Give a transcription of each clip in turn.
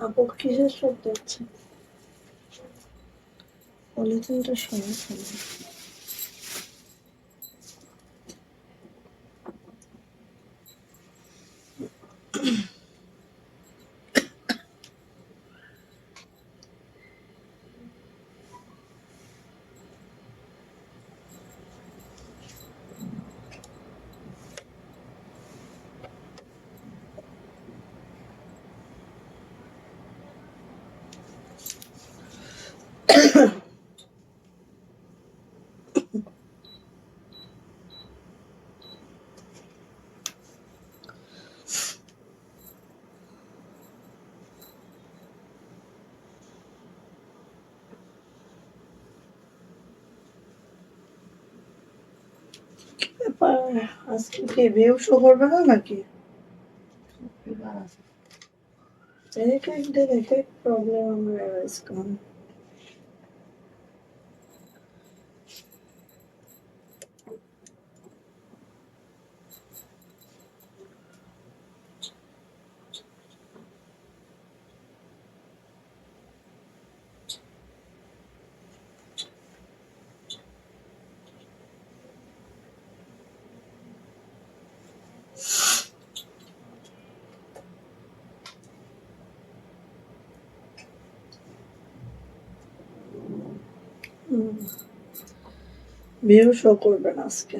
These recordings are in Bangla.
আপু কিসের শব্দ হচ্ছে? পলিথিনটা সরিয়ে ফেলো। আজকে কি ভিউ শো করবে না নাকি? এক একদিন এক এক প্রবলেম আমরা অ্যারাইজ করি। ভিউ শো করবে না আজকে,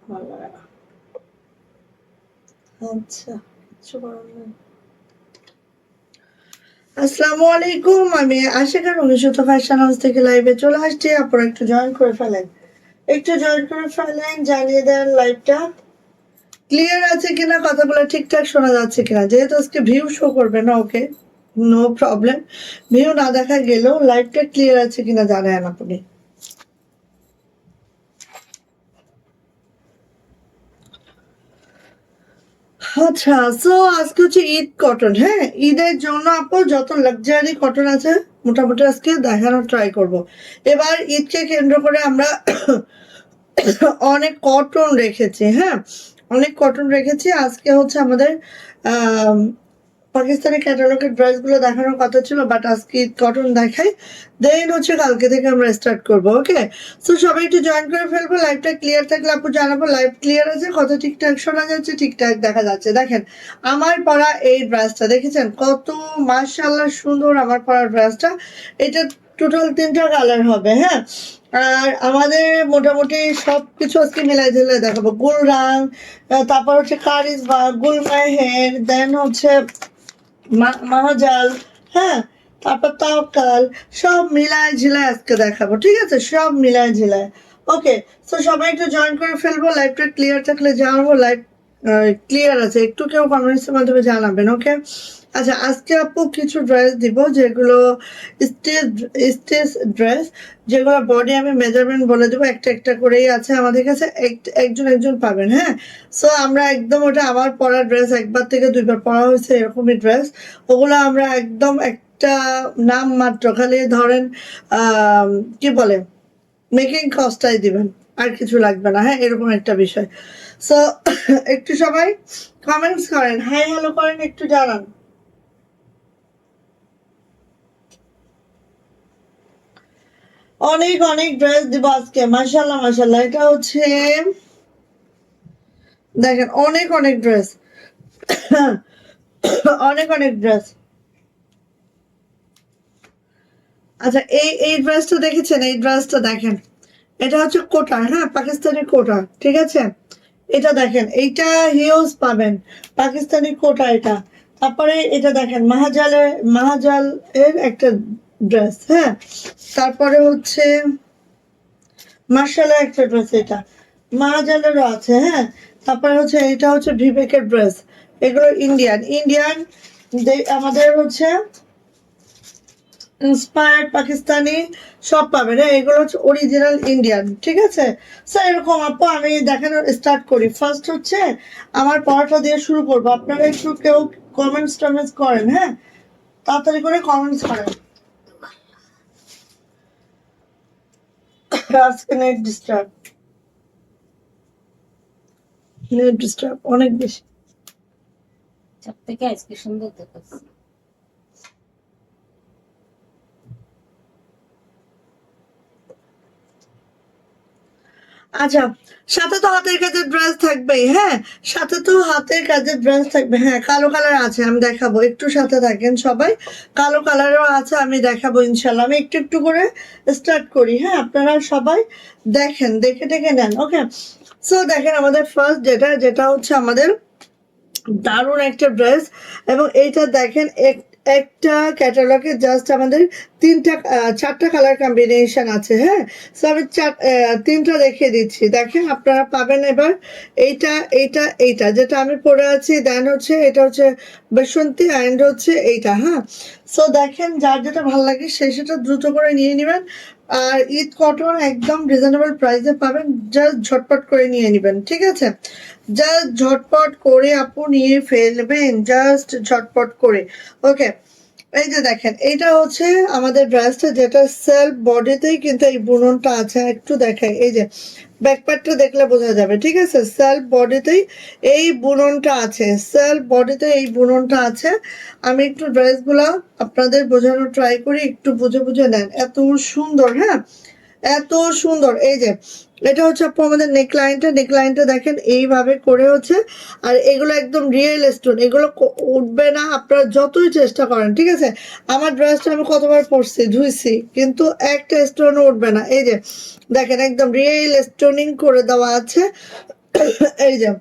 ভালো লাগে না। আচ্ছা, কিছু করার নেই। আসসালামু আলাইকুম, আমি আশিকা রুমিশত ফ্যাশন হাউস থেকে লাইভে চলে আসছি। আপনারা একটু জয়েন করে ফেলেন, জানিয়ে দেন লাইভটা ক্লিয়ার আছে কিনা, কথাগুলো ঠিকঠাক শোনা যাচ্ছে কিনা। যেহেতু আজকে ভিউ শো করবে না, ওকে নো প্রবলেম, ভিউ না দেখা গেলেও লাইভটা ক্লিয়ার আছে কিনা জানান আপনি। আচ্ছা, সো আজকে হচ্ছে ঈদ কটন। হ্যাঁ, ঈদের জন্য আপু যত লাক্সারি কটন আছে মোটামুটি আজকে দেখানোর ট্রাই করব। এবার ঈদকে কেন্দ্র করে আমরা অনেক কটন রেখেছি। হ্যাঁ, অনেক কটন রেখেছি। আজকে হচ্ছে আমাদের পাকিস্তানি ক্যাটালগের ড্রেসগুলো দেখানোর কথা ছিল, বাট আজকে কটন দেখাই, দেন হচ্ছে কালকে থেকে আমরা স্টার্ট করবো। ওকে, সো সবাই একটু জয়েন করে ফেলবো। লাইভটা ক্লিয়ার থাকলে আপু জানাবো লাইভ ক্লিয়ার আছে, কথা ঠিকঠাক শোনা যাচ্ছে, ঠিকঠাক দেখা যাচ্ছে। দেখেন আমার পরা এই ড্রেসটা দেখেছেন কত মাশাআল্লাহ সুন্দর। আমার পরা ড্রেসটা, এটা টোটাল 3টা কালার হবে। হ্যাঁ, আর আমাদের মোটামুটি সবকিছু আজকে মিলাই ঝিলাই দেখাবো। গুল রাং, তারপর হচ্ছে কারিজ বা গুল মেহের, দেন হচ্ছে মাহাজাল, হ্যাঁ, তারপর তাওকাল, সব মিলায় ঝিলায় আজকে দেখাবো। ঠিক আছে, সব মিলায় ঝিলায়। ওকে, তো সবাই একটু জয়েন করে ফেলবো। লাইভটা ক্লিয়ার থাকলে জানাবো লাইভ ক্লিয়ার আছে, একটু কেউ কমেন্টসের মাধ্যমে জানাবেন। ওকে, আচ্ছা, আজকে আপু কিছু ড্রেস দিব যেগুলো স্টেজ স্টেজ ড্রেস, যেগুলো বডি আমি মেজারমেন্ট বলে দেবো, একটা একটা করেই আছে আমাদের কাছে, একজন একজন পাবেন। হ্যাঁ, সো আমরা একদম ওটা আমার পরা ড্রেস, একবার থেকে দুইবার পরা হয়েছে এরকমই ড্রেস, ওগুলো আমরা একদম একটা নাম মাত্র, খালি ধরেন কি বলে মেকিং কস্টটাই দিবেন, আর কিছু লাগবে না। হ্যাঁ, এরকম একটা বিষয়। সো একটু সবাই কমেন্টস করেন, হাই হ্যালো করেন, একটু জানান। অনেক অনেক ড্রেস দিব আজকে, মাশাল্লাহ মাশাল্লাহ। এটা হচ্ছে দেখেন অনেক অনেক ড্রেস, অনেক অনেক ড্রেস। আচ্ছা, এই এই ড্রেসটা দেখেছেন? এই ড্রেসটা দেখেন, এটা হচ্ছে কোটা। হ্যাঁ, পাকিস্তানি কোটা। ঠিক আছে, এটা দেখেন, এইটা হিউজ পাবেন, পাকিস্তানি কোটা এটা। তারপরে এটা দেখেন মাহাজাল এর একটা ড্রেস। হ্যাঁ, তারপরে হচ্ছে মার্শালের একটা ড্রেস, এটা মাহাজালেরও আছে। হ্যাঁ, তারপরে হচ্ছে এটা হচ্ছে ভিভেকের ড্রেস। এগুলো ইন্ডিয়ান ইন্ডিয়ান আমাদের হচ্ছে ইন্সপায়ার্ড পাকিস্তানি সব পাবেন। হ্যাঁ, এগুলো হচ্ছে অরিজিনাল ইন্ডিয়ান। ঠিক আছে, স্যার এরকম আপু আমি দেখানোর স্টার্ট করি। ফার্স্ট হচ্ছে আমার পড়াটা দিয়ে শুরু করবো, আপনারা একটু কেউ কমেন্টস টমেন্টস করেন। হ্যাঁ, তাড়াতাড়ি করে কমেন্টস করেন। আজকে নেট ডিস্টার্ব অনেক বেশি। সব থেকে আজকে সুন্দর দেখাচ্ছে। আচ্ছা, সাথে তো হাতের কাজের ড্রেস থাকবেই, হ্যাঁ? সাথে তো হাতের কাজের ড্রেস থাকবে। হ্যাঁ, কালো কালার আছে, আমি দেখাবো। একটু সাথে থাকেন সবাই। কালো কালারেরও আছে, আমি দেখাবো ইনশাআল্লাহ। আমি একটু, একটু করে স্টার্ট করি, হ্যাঁ? আপনারা সবাই দেখেন, দেখে, দেখে নেন। ওকে? সো দেখেন আমাদের ফার্স্ট যেটা হচ্ছে আমাদের দারুণ একটা ড্রেস, এবং এইটা দেখেন একটা ক্যাটালগে জাস্ট আমাদের চারটা কালার কম্বিনেশন আছে, হ্যাঁ? সো আমি তিনটা দেখিয়ে দিচ্ছি, দেখেন আপনারা পাবেন এবার। এইটা যেটা আমি পরে আছি, দেন হচ্ছে এটা হচ্ছে বাসন্তী, অ্যান্ড হচ্ছে এইটা, হ্যাঁ? সো দেখেন যার যেটা ভালো লাগে সেটা দ্রুত করে নিয়ে নেবেন। আর ঈদ কটন একদম রিজনেবল প্রাইসে পাবেন, জাস্ট ঝটপট করে নিয়ে নেবেন, ঠিক আছে? জাস্ট ঝটপট করে আপু নিয়ে ফেলবেন, জাস্ট ঝটপট করে। ওকে, এই যে দেখেন এইটা হচ্ছে আমাদের ড্রেসটা, যেটা সেলফ বডিতেই কিন্তু এই বুননটা আছে। একটু দেখাই, এই যে ব্যাকপ্যাকটা দেখলে বোঝা যাবে, ঠিক আছে? সেলফ বডিতেই এই বুননটা আছে, সেলফ বডিতে এই বুননটা আছে। আমি একটু ড্রেসগুলা আপনাদের বোঝানোর ট্রাই করি, একটু বুঝে বুঝে নেন। এত সুন্দর, হ্যাঁ, এত সুন্দর। এই যে এটা হচ্ছে আপু আমাদের নেকলাইনটা দেখেন এইভাবে করে হচ্ছে। আর এগুলো একদম রিয়েল স্টোন, এগুলো উঠবে না আপনারা যতই চেষ্টা করেন, ঠিক আছে? আমার ড্রেসটা আমি কতবার পরছি, ধুইছি, কিন্তু একটা স্টোনও উঠবে না। এই যে দেখেন একদম রিয়েল স্টোনিং করে দেওয়া আছে। এই যে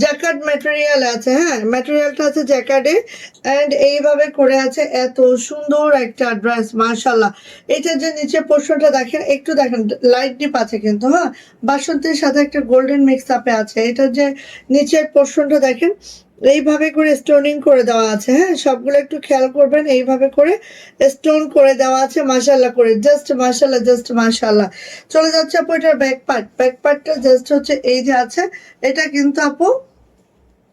জ্যাকেট ম্যাটেরিয়াল আছে, হ্যাঁ, ম্যাটেরিয়ালটা আছে জ্যাকেটে, এন্ড এইভাবে করে আছে। এত সুন্দর একটা ড্রেস, মাশাল্লাহ। এটা যে নিচে পোর্শনটা দেখেন, একটু দেখেন, লাইট ডিপ আছে কিন্তু, হ্যাঁ, বাসন্তীর সাথে একটা গোল্ডেন মিক্স আপে আছে। এটা যে নিচের পোর্শনটা দেখেন এইভাবে করে স্টোনিং করে দেওয়া আছে, হ্যাঁ, সবগুলো একটু খেয়াল করবেন। এইভাবে করে স্টোন করে দেওয়া আছে, মাশাল্লাহ করে, জাস্ট মাশাল্লাহ, জাস্ট মাশাল্লাহ। চলে যাচ্ছে আপু এটার ব্যাক পার্টটা জাস্ট হচ্ছে এই যে আছে। এটা কিন্তু আপু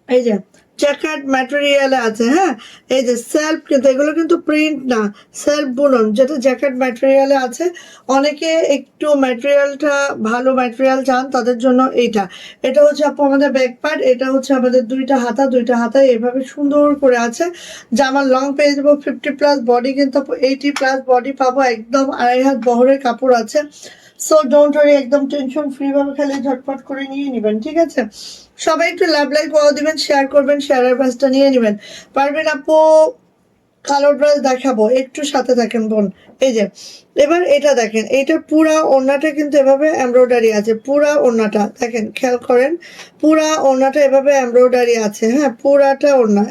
এই যে জ্যাকেট ম্যাটেরিয়ালে আছে, হ্যাঁ। এই যে সেলফ, কিন্তু এগুলো কিন্তু প্রিন্ট না, সেলফ বুনন, যেটা জ্যাকেট ম্যাটেরিয়ালে আছে। অনেকে একটু ম্যাটেরিয়ালটা ভালো ম্যাটেরিয়াল চান, তাদের জন্য এইটা। এটা হচ্ছে আপু আমাদের ব্যাক পার্ট, এটা হচ্ছে আমাদের দুইটা হাতা এইভাবে সুন্দর করে আছে। জামার লং পেয়ে যাবো 50+, বডি কিন্তু আপু 80+ বডি পাবো, একদম 2.5 হাত বহরের কাপড় আছে। সো ডোন্ট ওয়ারি, একদম টেনশন ফ্রি ভাবে খালি ঝটপট করে নিয়ে নেবেন, ঠিক আছে? সবাই একটু লাভ লাইক ওয়াও দিবেন, শেয়ার করবেন, শেয়ারের পাঁচটা নিয়ে নেবেন। পারবেন আপু? কালো ড্রেস দেখাবো, একটু সাথে থাকেন বোন। এই যে এবার এটা দেখেন, এটা পুরা ওড়নাটা কিন্তু এভাবে এমব্রয়ডারি আছে, পুরা ওড়নাটা দেখেন, খেয়াল করেন, পুরা ওড়নাটা এভাবে এমব্রয়ডারি আছে, হ্যাঁ, পুরাটা ওড়না।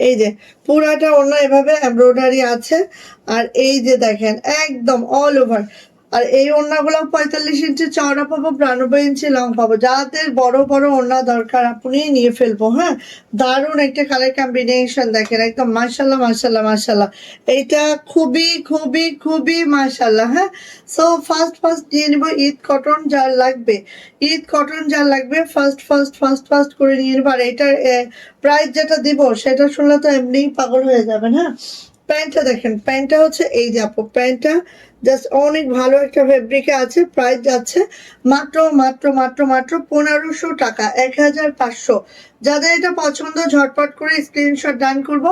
এই যে পুরাটা ওড়না এভাবে এমব্রয়ডারি আছে। আর এই যে দেখেন একদম অল ওভার। আর এই ওড়নাগুলো 45 ইঞ্চি চওড়া পাবো, 92 ইঞ্চি লং পাবো। যাদের বড় বড় ওড়না দরকার আপনি নিয়ে ফেলবো, হ্যাঁ। দারুণ একটা কালার কম্বিনেশন দেখেন, একদম মাশাল্লাহ, মাশাল্লাহ, মাশাল্লাহ। এইটা খুবই খুবই খুবই মাশাল্লাহ, হ্যাঁ। সো ফার্স্ট ফার্স্ট নিয়ে নিবো ঈদ কটন, যার লাগবে ঈদ কটন, যার লাগবে ফার্স্ট ফার্স্ট ফার্স্ট ফার্স্ট করে নিয়ে নেবো। আর এটার প্রাইস যেটা দিব সেটা শুনলে তো এমনিই পাগল হয়ে যাবেন, হ্যাঁ। প্যান্টটা দেখেন, প্যান্টটা হচ্ছে এই যে আপু, প্যান্টটা জাস্ট অনেক ভালো একটা ফেব্রিকে আছে। প্রাইস যাচ্ছে মাত্র মাত্র মাত্র মাত্র 1500 টাকা, 1500। যাদের এটা পছন্দ ঝটপট করে স্ক্রিনশট ডান করবো,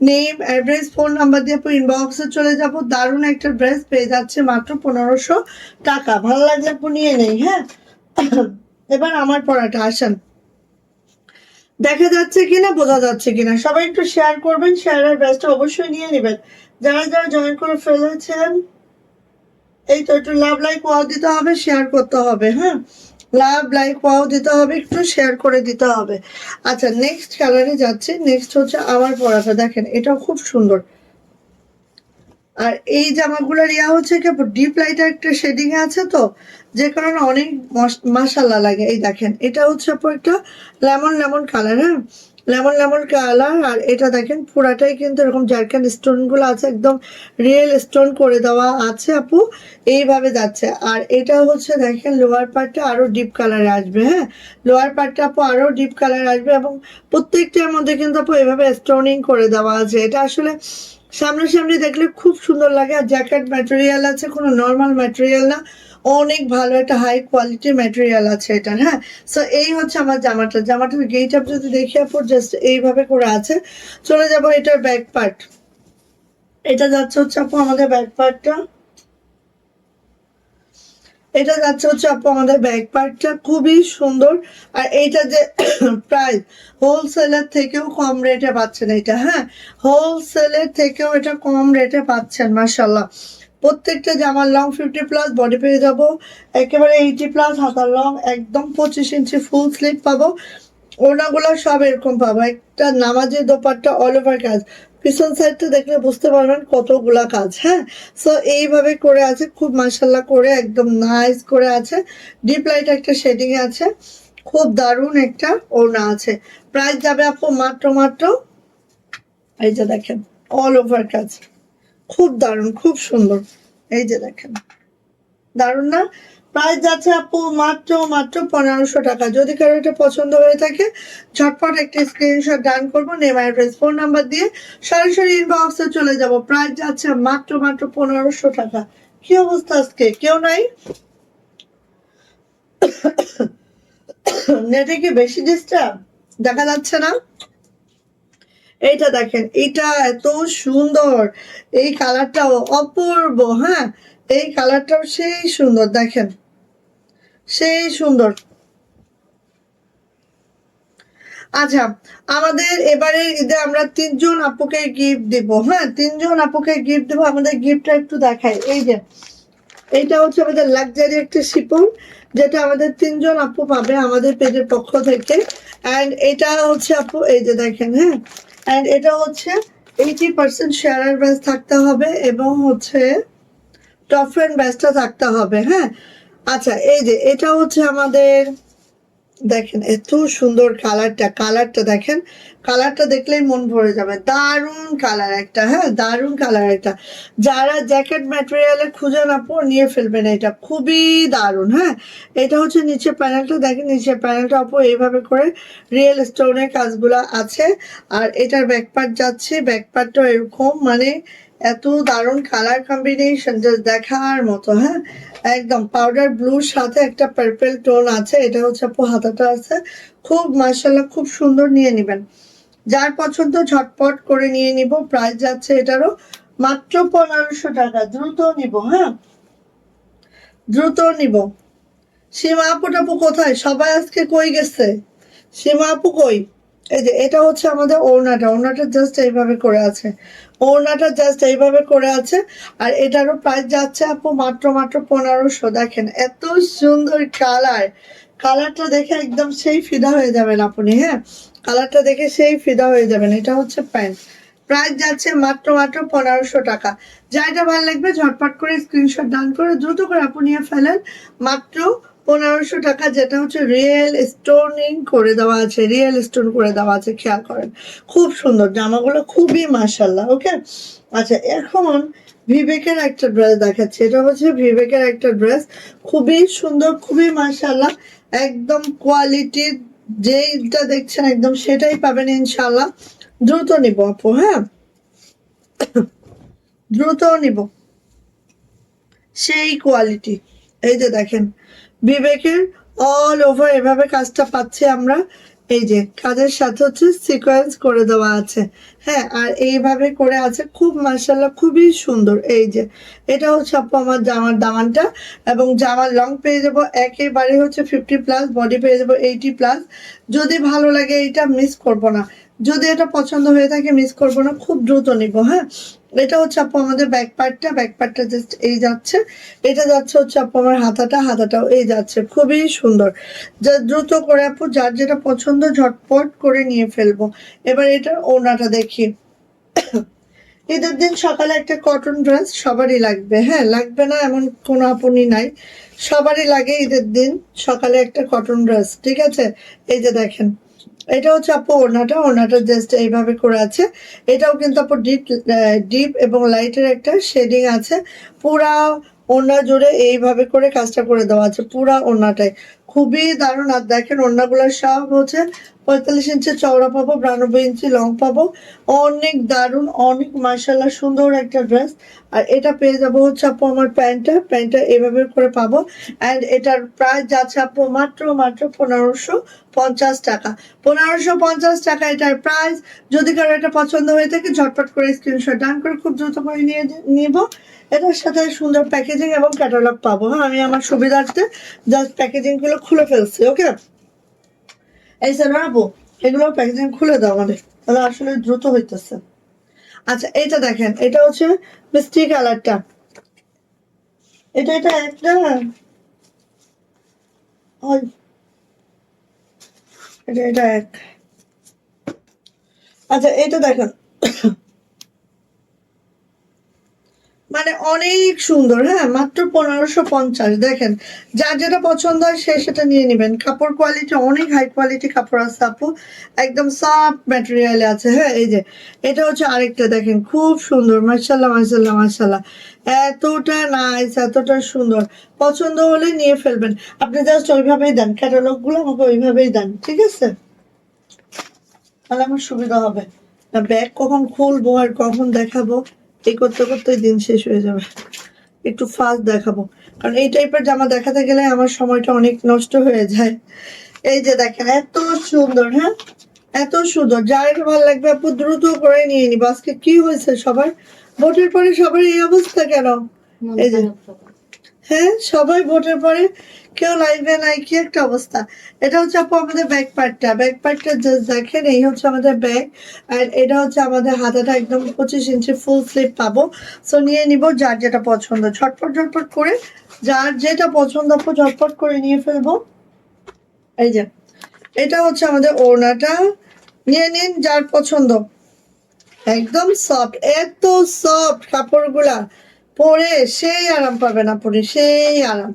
নেম, অ্যাড্রেস, ফোন নাম্বার দিয়ে আপু ইনবক্সে চলে যাব। দারুণ একটা ড্রেস পেয়ে যাচ্ছে মাত্র 1500 টাকা। ভালো লাগলে আপু নিয়ে নেই, হ্যাঁ। এবার আমার পড়াটা আসেন, দেখা যাচ্ছে কিনা, বোঝা যাচ্ছে কিনা, সবাই একটু শেয়ার করবেন, শেয়ারের ব্যাচটা অবশ্যই নিয়ে নেবেন। যারা যারা জয়েন করে ফেলেছেন, এই তো একটু লাভ লাইক ওয়াও দিতে হবে, শেয়ার করতে হবে, হ্যাঁ, লাভ লাইক ওয়াও দিতে হবে, একটু শেয়ার করে দিতে হবে। আচ্ছা, নেক্সট কালারে যাচ্ছে। নেক্সট হচ্ছে আমার পরাটা, দেখেন এটাও খুব সুন্দর। আর এই জামাগুলোর ইয়া হচ্ছে কি ডিপ লাইট একটা শেডিং এ আছে, তো যে কারণে অনেক মাশাল্লাহ লাগে। এই দেখেন এটা হচ্ছে আপু একটা লেমন লেমন কালার, হ্যাঁ, লেমন লেমন কালার। আর এটা দেখেন পুরাটাই কিন্তু এরকম জারকান স্টোন গুলো আছে, একদম রিয়েল স্টোন করে দেওয়া আছে আপু, এইভাবে যাচ্ছে। আর এটা হচ্ছে দেখেন লোয়ার পার্টটা আরো ডিপ কালারে আসবে, হ্যাঁ, লোয়ার পার্টটা আপু আরো ডিপ কালার আসবে, এবং প্রত্যেকটার মধ্যে কিন্তু আপু এভাবে স্টোনিং করে দেওয়া আছে। এটা আসলে সামনাসামনি দেখলে খুব সুন্দর লাগে। আর জ্যাকেট ম্যাটেরিয়াল আছে, কোনো নর্মাল ম্যাটেরিয়াল না, অনেক ভালো একটা হাই কোয়ালিটির ম্যাটেরিয়াল আছে এটা, হ্যাঁ। সো এই হচ্ছে আমার জামাটার গেট আপ যদি দেখি আপু, জাস্ট এইভাবে করে আছে। চলে যাব এটার ব্যাক পার্ট, এটা যাচ্ছে হচ্ছে আপু আমাদের ব্যাক পার্টটা। এটা যাচ্ছে হচ্ছে আপু আমাদের ব্যাক পার্টটা খুবই সুন্দর। আর এইটা যে প্রাইস হোলসেলের থেকেও কম রেটে পাচ্ছেন এটা, হ্যাঁ হোলসেলের থেকেও এটা কম রেটে পাচ্ছেন মাশাল্লাহ। প্রত্যেকটা জামার লং 50+ বডি পেয়ে যাবো একেবারে 80+, হাতার লং একদম 25 ইঞ্চি ফুল স্লিভ পাবো। ওড়নাগুলো সব এরকম পাবো, একটা নামাজের দোপাট্টা অল ওভার কাজ, পিছন সাইডটা দেখলে বুঝতে পারবেন কতগুলা কাজ, হ্যাঁ। সো এইভাবে করে আছে, খুব মাশাল্লাহ করে একদম নাইস করে আছে, ডিপ লাইট একটা শেডিং আছে, খুব দারুণ একটা ওড়না আছে। প্রাইস যাবে আপু মাত্র মাত্র, এই যে দেখেন অল ওভার কাজ, খুব দারুণ খুব সুন্দর, এই যে দেখেন দারুণ না। প্রাইস যাচ্ছে আপু মাত্র মাত্র 1500 টাকা। যদি কারো এটা পছন্দ হয়ে থাকে ঝটপট একটা স্ক্রিনশট ডান করবো, নেম অ্যাড্রেস ফোন নাম্বার দিয়ে সরাসরি ইনবক্সে চলে যাব। প্রাইস যাচ্ছে মাত্র মাত্র 1500 টাকা। কি অবস্থা আজকে, কেউ নাই? নেটে কি বেশি ডিস্টার্ব দেখা যাচ্ছে না? এইটা দেখেন, এটা এত সুন্দর, এই কালারটাও অপূর্ব, হ্যাঁ এই কালারটাও সেই সুন্দর, দেখেন সেই সুন্দর। আচ্ছা, আমাদের এবারে ঈদে আমরা 3জন আপুকে গিফট দেব, হ্যাঁ 3জন আপুকে গিফট দেবো। আমাদের গিফটটা একটু দেখাই, এই যে এইটা হচ্ছে আমাদের লাক্সারি একটা শিপন, যেটা আমাদের 3জন আপু পাবে আমাদের পেজের পক্ষ থেকে। অ্যান্ড এটা হচ্ছে আপু এই যে দেখেন, হ্যাঁ অ্যান্ড এটা হচ্ছে 80% শেয়ারার ব্যাস থাকতে হবে এবং হচ্ছে টপ ফ্রেন্ড ব্যাসটা থাকতে হবে, হ্যাঁ। আচ্ছা, এই যে এটা হচ্ছে আমাদের, দেখেন এত সুন্দর কালারটা, কালারটা দেখেন, কালারটা দেখলেই মন ভরে যাবে, দারুণ কালার একটা, হ্যাঁ দারুণ কালার একটা। যারা জ্যাকেট ম্যাটেরিয়ালে খুঁজে না পর নিয়ে ফেলবেন, এটা খুবই দারুণ, হ্যাঁ। এটা হচ্ছে নিচে প্যানেলটা, দেখেন নিচে প্যানেলটা আপু এইভাবে করে রিয়েল স্টোনের কাজগুলো আছে। আর এটার ব্যাকপার্ট যাচ্ছে, ব্যাকপার্টটা এরকম, মানে এত দারুণ কালার কম্বিনেশন যে দেখার মতো, হ্যাঁ একদম পাউডার ব্লুর সাথে একটা পার্পল টোন আছে। এটা হচ্ছে আপু হাতাটা আছে, খুব মাশাআল্লাহ খুব সুন্দর, নিয়ে নেবেন যার পছন্দ ঝটপট করে নিয়ে নিব। প্রাইস যাচ্ছে এটারও মাত্র 1500 টাকা। দ্রুত নিব, হ্যাঁ দ্রুত নিব। সীমা আপু টাপু কোথায়, সবাই আজকে কই গেছে? সীমা আপু কই? এই যে এটা হচ্ছে আমাদের ওড়নাটা, ওড়নাটা জাস্ট এইভাবে করে আছে, ওড়নাটা জাস্ট এইভাবে করে আছে। আর এটারও প্রাইস যাচ্ছে আপু মাত্র মাত্র 1500। দেখেন এত সুন্দর কালার, কালারটা দেখে একদম সেই ফিদা হয়ে যাবেন আপনি, হ্যাঁ কালারটা দেখে সেই ফিদা হয়ে যাবেন। এটা হচ্ছে প্যান্ট, প্রাইস যাচ্ছে মাত্র মাত্র 1500 টাকা। যাইটা ভালো লাগবে ঝটপট করে স্ক্রিনশট ডান করে দ্রুত করে আপনি নিয়ে ফেলেন, মাত্র 1500 টাকা। যেটা হচ্ছে রিয়েল স্টোনিং করে দেওয়া আছে, রিয়েল স্টোন করে দেওয়া আছে, খেয়াল করেন খুব সুন্দর জামাগুলো, খুবই মাশাল্লাহ। ওকে, আচ্ছা এখন ভিভেকের একটা ড্রেস দেখাচ্ছি, এটা হচ্ছে ভিভেকের একটা ড্রেস, খুবই সুন্দর খুবই মাশাল্লাহ, একদম কোয়ালিটির, যেইটা দেখছেন একদম সেটাই পাবেন ইনশাল্লাহ। দ্রুত নিব আপু, হ্যাঁ দ্রুত নিব, সেই কোয়ালিটি। এই যে দেখেন বিবেকের অল ওভার এভাবে কাজটা পাচ্ছি আমরা, এই যে কাজের সাথে হচ্ছে সিকোয়েন্স করে দেওয়া আছে, হ্যাঁ আর এইভাবে করে আছে, খুব মাশাআল্লাহ খুবই সুন্দর। এই যে এটা হচ্ছে আপু আমার জামার দামানটা, এবং জামার লং পেয়ে যাবো একেবারে হচ্ছে 50+, বডি পেয়ে যাবো 80+। যদি ভালো লাগে এটা মিস করব না, যদি এটা পছন্দ হয়ে থাকে মিস করব না, খুব দ্রুত নিব, হ্যাঁ। এটা হচ্ছে আপু আমাদের ব্যাক পার্টটা, ব্যাক পার্টটা জাস্ট এই যাচ্ছে, এটা যাচ্ছে হচ্ছে আপু আমার হাতাটা, হাতাটাও এই যাচ্ছে, খুবই সুন্দর। যা দ্রুত করে আপু যার যেটা পছন্দ ঝটপট করে নিয়ে ফেলবো। এবার এটার ওড়নাটা দেখি। ঈদের দিন সকালে একটা কটন ড্রেস সবারই লাগবে, হ্যাঁ লাগবে না এমন কোনো আপনি নাই, সবারই লাগে ঈদের দিন সকালে একটা কটন ড্রেস, ঠিক আছে। এই যে দেখেন এটা হচ্ছে আপু ওড়নাটা, ওড়নাটা জাস্ট এইভাবে করে আছে। এটাও কিন্তু আপু ডিপ ডিপ এবং লাইটের একটা শেডিং আছে, পুরা ওড়না জুড়ে এইভাবে করে কাজটা করে দেওয়া আছে পুরা ওড়নাটাই, খুবই দারুণ। আর দেখেন ওড়নাগুলো সব হচ্ছে 45 ইঞ্চি চওড়া পাবো, 92 ইঞ্চি লং পাবো। অনেক দারুণ, অনেক মার্শাল্লাহ সুন্দর একটা ড্রেস। আর এটা পেয়ে যাবো হচ্ছে আপু আমার প্যান্টটা এভাবে করে পাবো। অ্যান্ড এটার প্রাইস যাচ্ছে আপু মাত্র 1550 টাকা। 1550 টাকা এটার প্রাইস। যদি কারো এটা পছন্দ হয়ে থাকে ঝটপট করে স্ক্রিনশট ডান করে খুব দ্রুত করে নিব। এটার সাথে সুন্দর প্যাকেজিং এবং ক্যাটালগ পাবো। হ্যাঁ, আমি আমার সুবিধার্থে জাস্ট প্যাকেজিং গুলো খুলে ফেলছি। ওকে, এই স্যার আপু এগুলো প্যাকেজিং খুলে দাও মানে, তাহলে আসলে দ্রুত হইতেছে। আচ্ছা এটা দেখেন, এটা হচ্ছে মিষ্টি কালারটা। এটা একটা ওই এটা এক। আচ্ছা এটা দেখেন, মানে অনেক সুন্দর। হ্যাঁ, মাত্র 1550। দেখেন যার যেটা পছন্দ হয় সে সেটা নিয়ে নেবেন। কাপড় কোয়ালিটি অনেক হাই কোয়ালিটি কাপড় আছে আপু, একদম সফট ম্যাটেরিয়ালে আছে। হ্যাঁ, এই যে এটা হচ্ছে আরেকটা, দেখেন খুব সুন্দর। মাশাল্লাহ মাশাল্লাহ মাশাল্লাহ, এতটা নাইস, এতটা সুন্দর। পছন্দ হলে নিয়ে ফেলবেন। আপনি জাস্ট ওইভাবেই দেন, ক্যাটালগ গুলো আমাকে ওইভাবেই দেন, ঠিক আছে? তাহলে আমার সুবিধা হবে না। ব্যাগ কখন খুলবো আর কখন দেখাবো এই করতে করতে দিন শেষ হয়ে যাবে। একটু ফাস্ট দেখাবো, কারণ এই টাইপের জামা দেখাতে গেলে আমার সময়টা অনেক নষ্ট হয়ে যায়। এই যে দেখেন এত সুন্দর। হ্যাঁ, এত সুন্দর। যার এটা ভালো লাগবে আপু দ্রুত করে নিয়ে নিবো। আজকে কি হয়েছে সবার? ভোটের পরে সবার এই অবস্থা কেন? এই যে হ্যাঁ, সবাই ভোটের পরে কেউ লাইভে নাই, কি একটা অবস্থা। এটা হচ্ছে আপু আমাদের ব্যাক পার্টটা জাস্ট দেখেন। এই হচ্ছে আমাদের ব্যাগ। আর এটা হচ্ছে আমাদের হাতাটা একদম 25 ইঞ্চি ফুল স্লিভ পাবো। সো নিয়ে নিব যার যেটা পছন্দ, ঝটপট করে যার যেটা পছন্দ আপু ঝটপট করে নিয়ে ফেলবো। এই যে এটা হচ্ছে আমাদের ওড়নাটা, নিয়ে নিন যার পছন্দ। একদম সফট, এত সফট কাপড়গুলা, পরে সেই আরাম পাবে না, পরে সেই আরাম।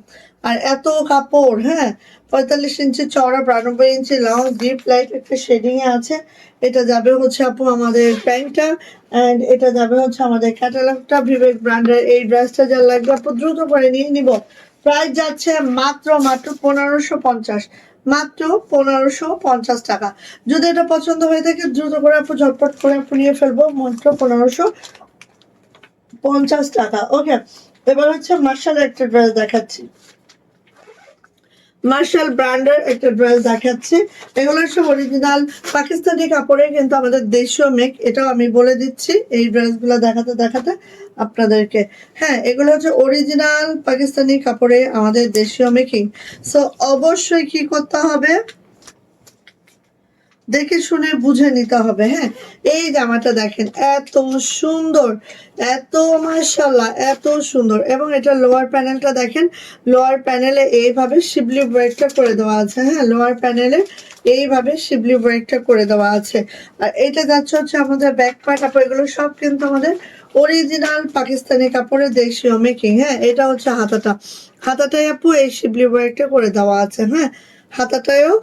আর এত কাপড়। হ্যাঁ, 45 ইঞ্চি চওড়া, 92 ইঞ্চি লং, ডিপ লাইট একটা শেডিং এ আছে। এটা যাবে হচ্ছে আপু আমাদের প্যান্টটা, এন্ড এটা যাবে হচ্ছে আমাদের ক্যাটালগটা। বিবেক ব্র্যান্ডের এই ড্রেসটা যা লাগবে আপু দ্রুত করে নিয়ে নিব। প্রাইস যাচ্ছে মাত্র 1550, মাত্র 1550 টাকা। যদি এটা পছন্দ হয়ে থাকে দ্রুত করে আপু ঝটপট করে আপু নিয়ে ফেলবো, মাত্র 1550 টাকা। ওকে, এবার হচ্ছে মার্শাল একটা ড্রেস দেখাচ্ছি, মার্শাল ব্র্যান্ডের একটা ড্রেস দেখাচ্ছি। এগুলো সব অরিজিনাল পাকিস্তানি কাপড়ে, কিন্তু আমাদের দেশীয় মেক, এটাও আমি বলে দিচ্ছি এই ড্রেসগুলো দেখাতে দেখাতে আপনাদেরকে। হ্যাঁ, এগুলো হচ্ছে অরিজিনাল পাকিস্তানি কাপড়ে আমাদের দেশীয় মেকিং। সো অবশ্যই কি করতে হবে, দেখে শুনে বুঝে নিতে হবে। হ্যাঁ, এই জামাটা দেখেন এত সুন্দর, এত মাশাআল্লাহ এত সুন্দর। এবং এটা লোয়ার প্যানেলটা দেখেন, লোয়ার প্যানেলে এইভাবে শিবলি ব্রেকটা করে দেওয়া আছে। হ্যাঁ, লোয়ার প্যানেলে এইভাবে শিবলি ব্রেকটা করে দেওয়া আছে। আর এটা যাচ্ছে হচ্ছে আমাদের ব্যাক পার্ট আপু, এগুলো সব কিন্তু আমাদের অরিজিনাল পাকিস্তানি কাপড়ের দেশীয় মেকিং। হ্যাঁ, এটা হচ্ছে হাতাটাই আপু এই শিবলি ব্রেকটা করে দেওয়া আছে। হ্যাঁ, হাতাটায়ও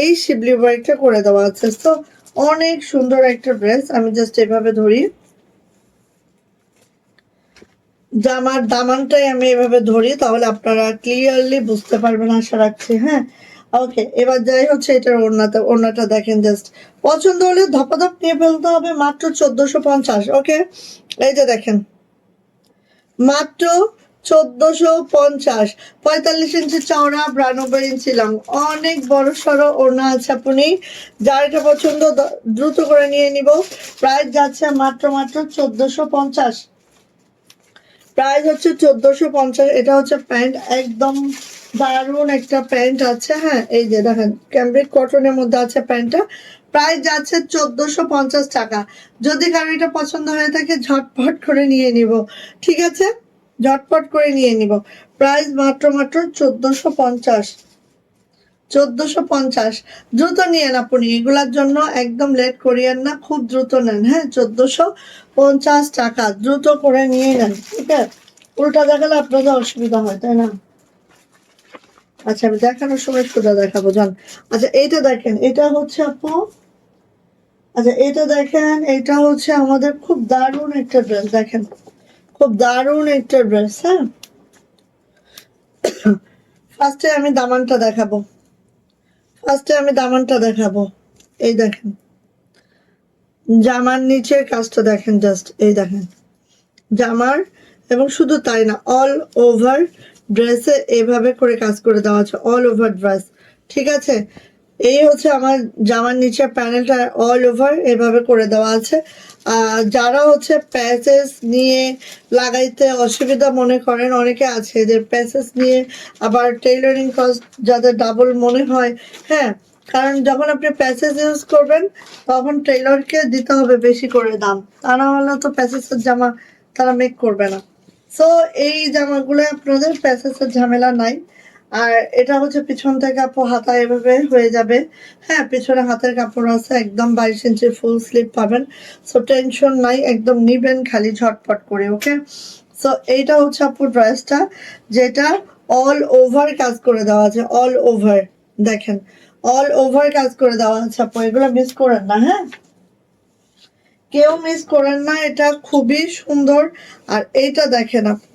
এই শিবলি ওয়ার্কটা করে দেওয়া আছে। তো অনেক সুন্দর একটা ড্রেস। আমি জাস্ট এভাবে ধরি, জামার দামানটাই আমি এভাবে ধরি, তাহলে আপনারা ক্লিয়ারলি বুঝতে পারবেন আশা রাখছি। হ্যাঁ, ওকে, এবার যাই হচ্ছে এটার ওড়নাটা দেখেন। জাস্ট পছন্দ হলে ধপাধপ নিয়ে ফেলতে হবে, মাত্র 1450। ওকে, এই যে দেখেন মাত্র 1450, 45 ইঞ্চি চওড়া, 92 ইঞ্চি লং, অনেক বড় সড়ো ওড়না আছে। আপনি যার এটা পছন্দ দ্রুত করে নিয়ে নিব। প্রাইস যাচ্ছে মাত্র 1450। প্রাইস হচ্ছে 1450। এটা হচ্ছে প্যান্ট, একদম দারুণ একটা প্যান্ট আছে। হ্যাঁ, এই যে দেখেন ক্যামব্রিক কটনের মধ্যে আছে প্যান্টটা। প্রাইস যাচ্ছে 1450 টাকা। যদি কারো এটা পছন্দ হয়ে থাকে ঝটপট করে নিয়ে নিব, ঠিক আছে? ঝটপট করে নিয়ে নিব। প্রাইস মাত্র 1450, 1450। দ্রুত নিয়েন আপনি, এগুলার জন্য একদম লেট করিয়েন না, খুব দ্রুত নেন। হ্যাঁ, 1450 টাকা, দ্রুত করে নিয়ে নেন। ঠিক আছে, উল্টা দেখালে আপনাদের অসুবিধা হয়, তাই না? আচ্ছা, আমি দেখানোর সময় সোজা দেখাবো জান। আচ্ছা এইটা দেখেন, এটা হচ্ছে আপু, আচ্ছা এটা দেখেন, এটা হচ্ছে আমাদের খুব দারুণ একটা ড্রেস। দেখেন খুব দারুণ একটা ড্রেস। হ্যাঁ, ফার্স্টে আমি দামানটা দেখাবো। ফার্স্টে আমি দামানটা দেখাবো। এই দেখেন, জামার নিচের কাজটা দেখেন, জাস্ট এই দেখেন জামার, এবং শুধু তাই না, অল ওভার ড্রেসে এভাবে করে কাজ করে দেওয়া আছে, অল ওভার ড্রেস। ঠিক আছে, এই হচ্ছে আমার জামার নিচের প্যানেলটা, অল ওভার এভাবে করে দেওয়া আছে। যারা হচ্ছে প্যাচেস নিয়ে লাগাইতে অসুবিধা মনে করেন, অনেকে আছে যে প্যাচেস নিয়ে আবার টেইলরিং কস্ট যাদের ডাবল মনে হয়, হ্যাঁ, কারণ যখন আপনি প্যাচেস ইউজ করবেন তখন টেইলরকে দিতে হবে বেশি করে দাম, তা না হলে তো প্যাচেসের জামা তারা মেক করবে না। সো এই জামাগুলো আপনাদের প্যাচেসের ঝামেলা নাই। আর এটা হচ্ছে পিছন থেকে আপু হাতা এভাবে হয়ে যাবে, হ্যাঁ, পিছনে হাতের কাপড় আছে, একদম 22 ইঞ্চি ফুল স্লিভ পাবেন। সো টেনশন নাই, একদম নিবেন খালি ঝটপট করে। ওকে, সো এইটা হচ্ছে আপুর ড্রেসটা, যেটা অল ওভার কাজ করে দেওয়া আছে, অল ওভার দেখেন, অল ওভার কাজ করে দেওয়া আছে আপু, এগুলো মিস করেন না, হ্যাঁ, কেউ মিস করেন না, এটা খুবই সুন্দর। আর এইটা দেখেন আপু,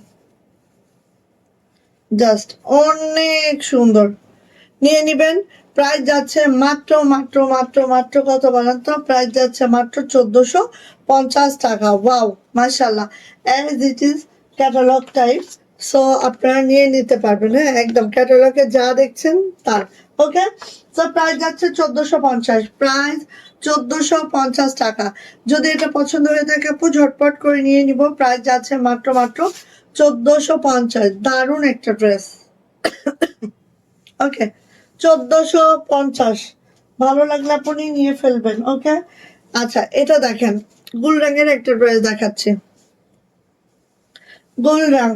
জাস্ট অনেক সুন্দর, নিয়ে নিবেন। প্রাইস যাচ্ছে মাত্র মাত্র মাত্র মাত্র কত বলেন তো, প্রাইস যাচ্ছে মাত্র 1450 টাকা। ওয়াও, মাশাল্লাহ, as it is catalogue type. So আপনারা নিয়ে নিতে পারবেন, হ্যাঁ, একদম ক্যাটালগে যা দেখছেন তার। ওকে, সো প্রাইস যাচ্ছে 1450, প্রাইস 1450 টাকা। যদি এটা পছন্দ হয়ে থাকে আপু ঝটপট করে নিয়ে নিব, প্রাইস যাচ্ছে মাত্র মাত্র 1450। দারুণ একটা ড্রেস। ওকে, 1450, ভালো লাগলে আপনি নিয়ে ফেলবেন। ওকে, আচ্ছা, এটা দেখেন, গুল রঙের একটা ড্রেস দেখাচ্ছি, গুল রং,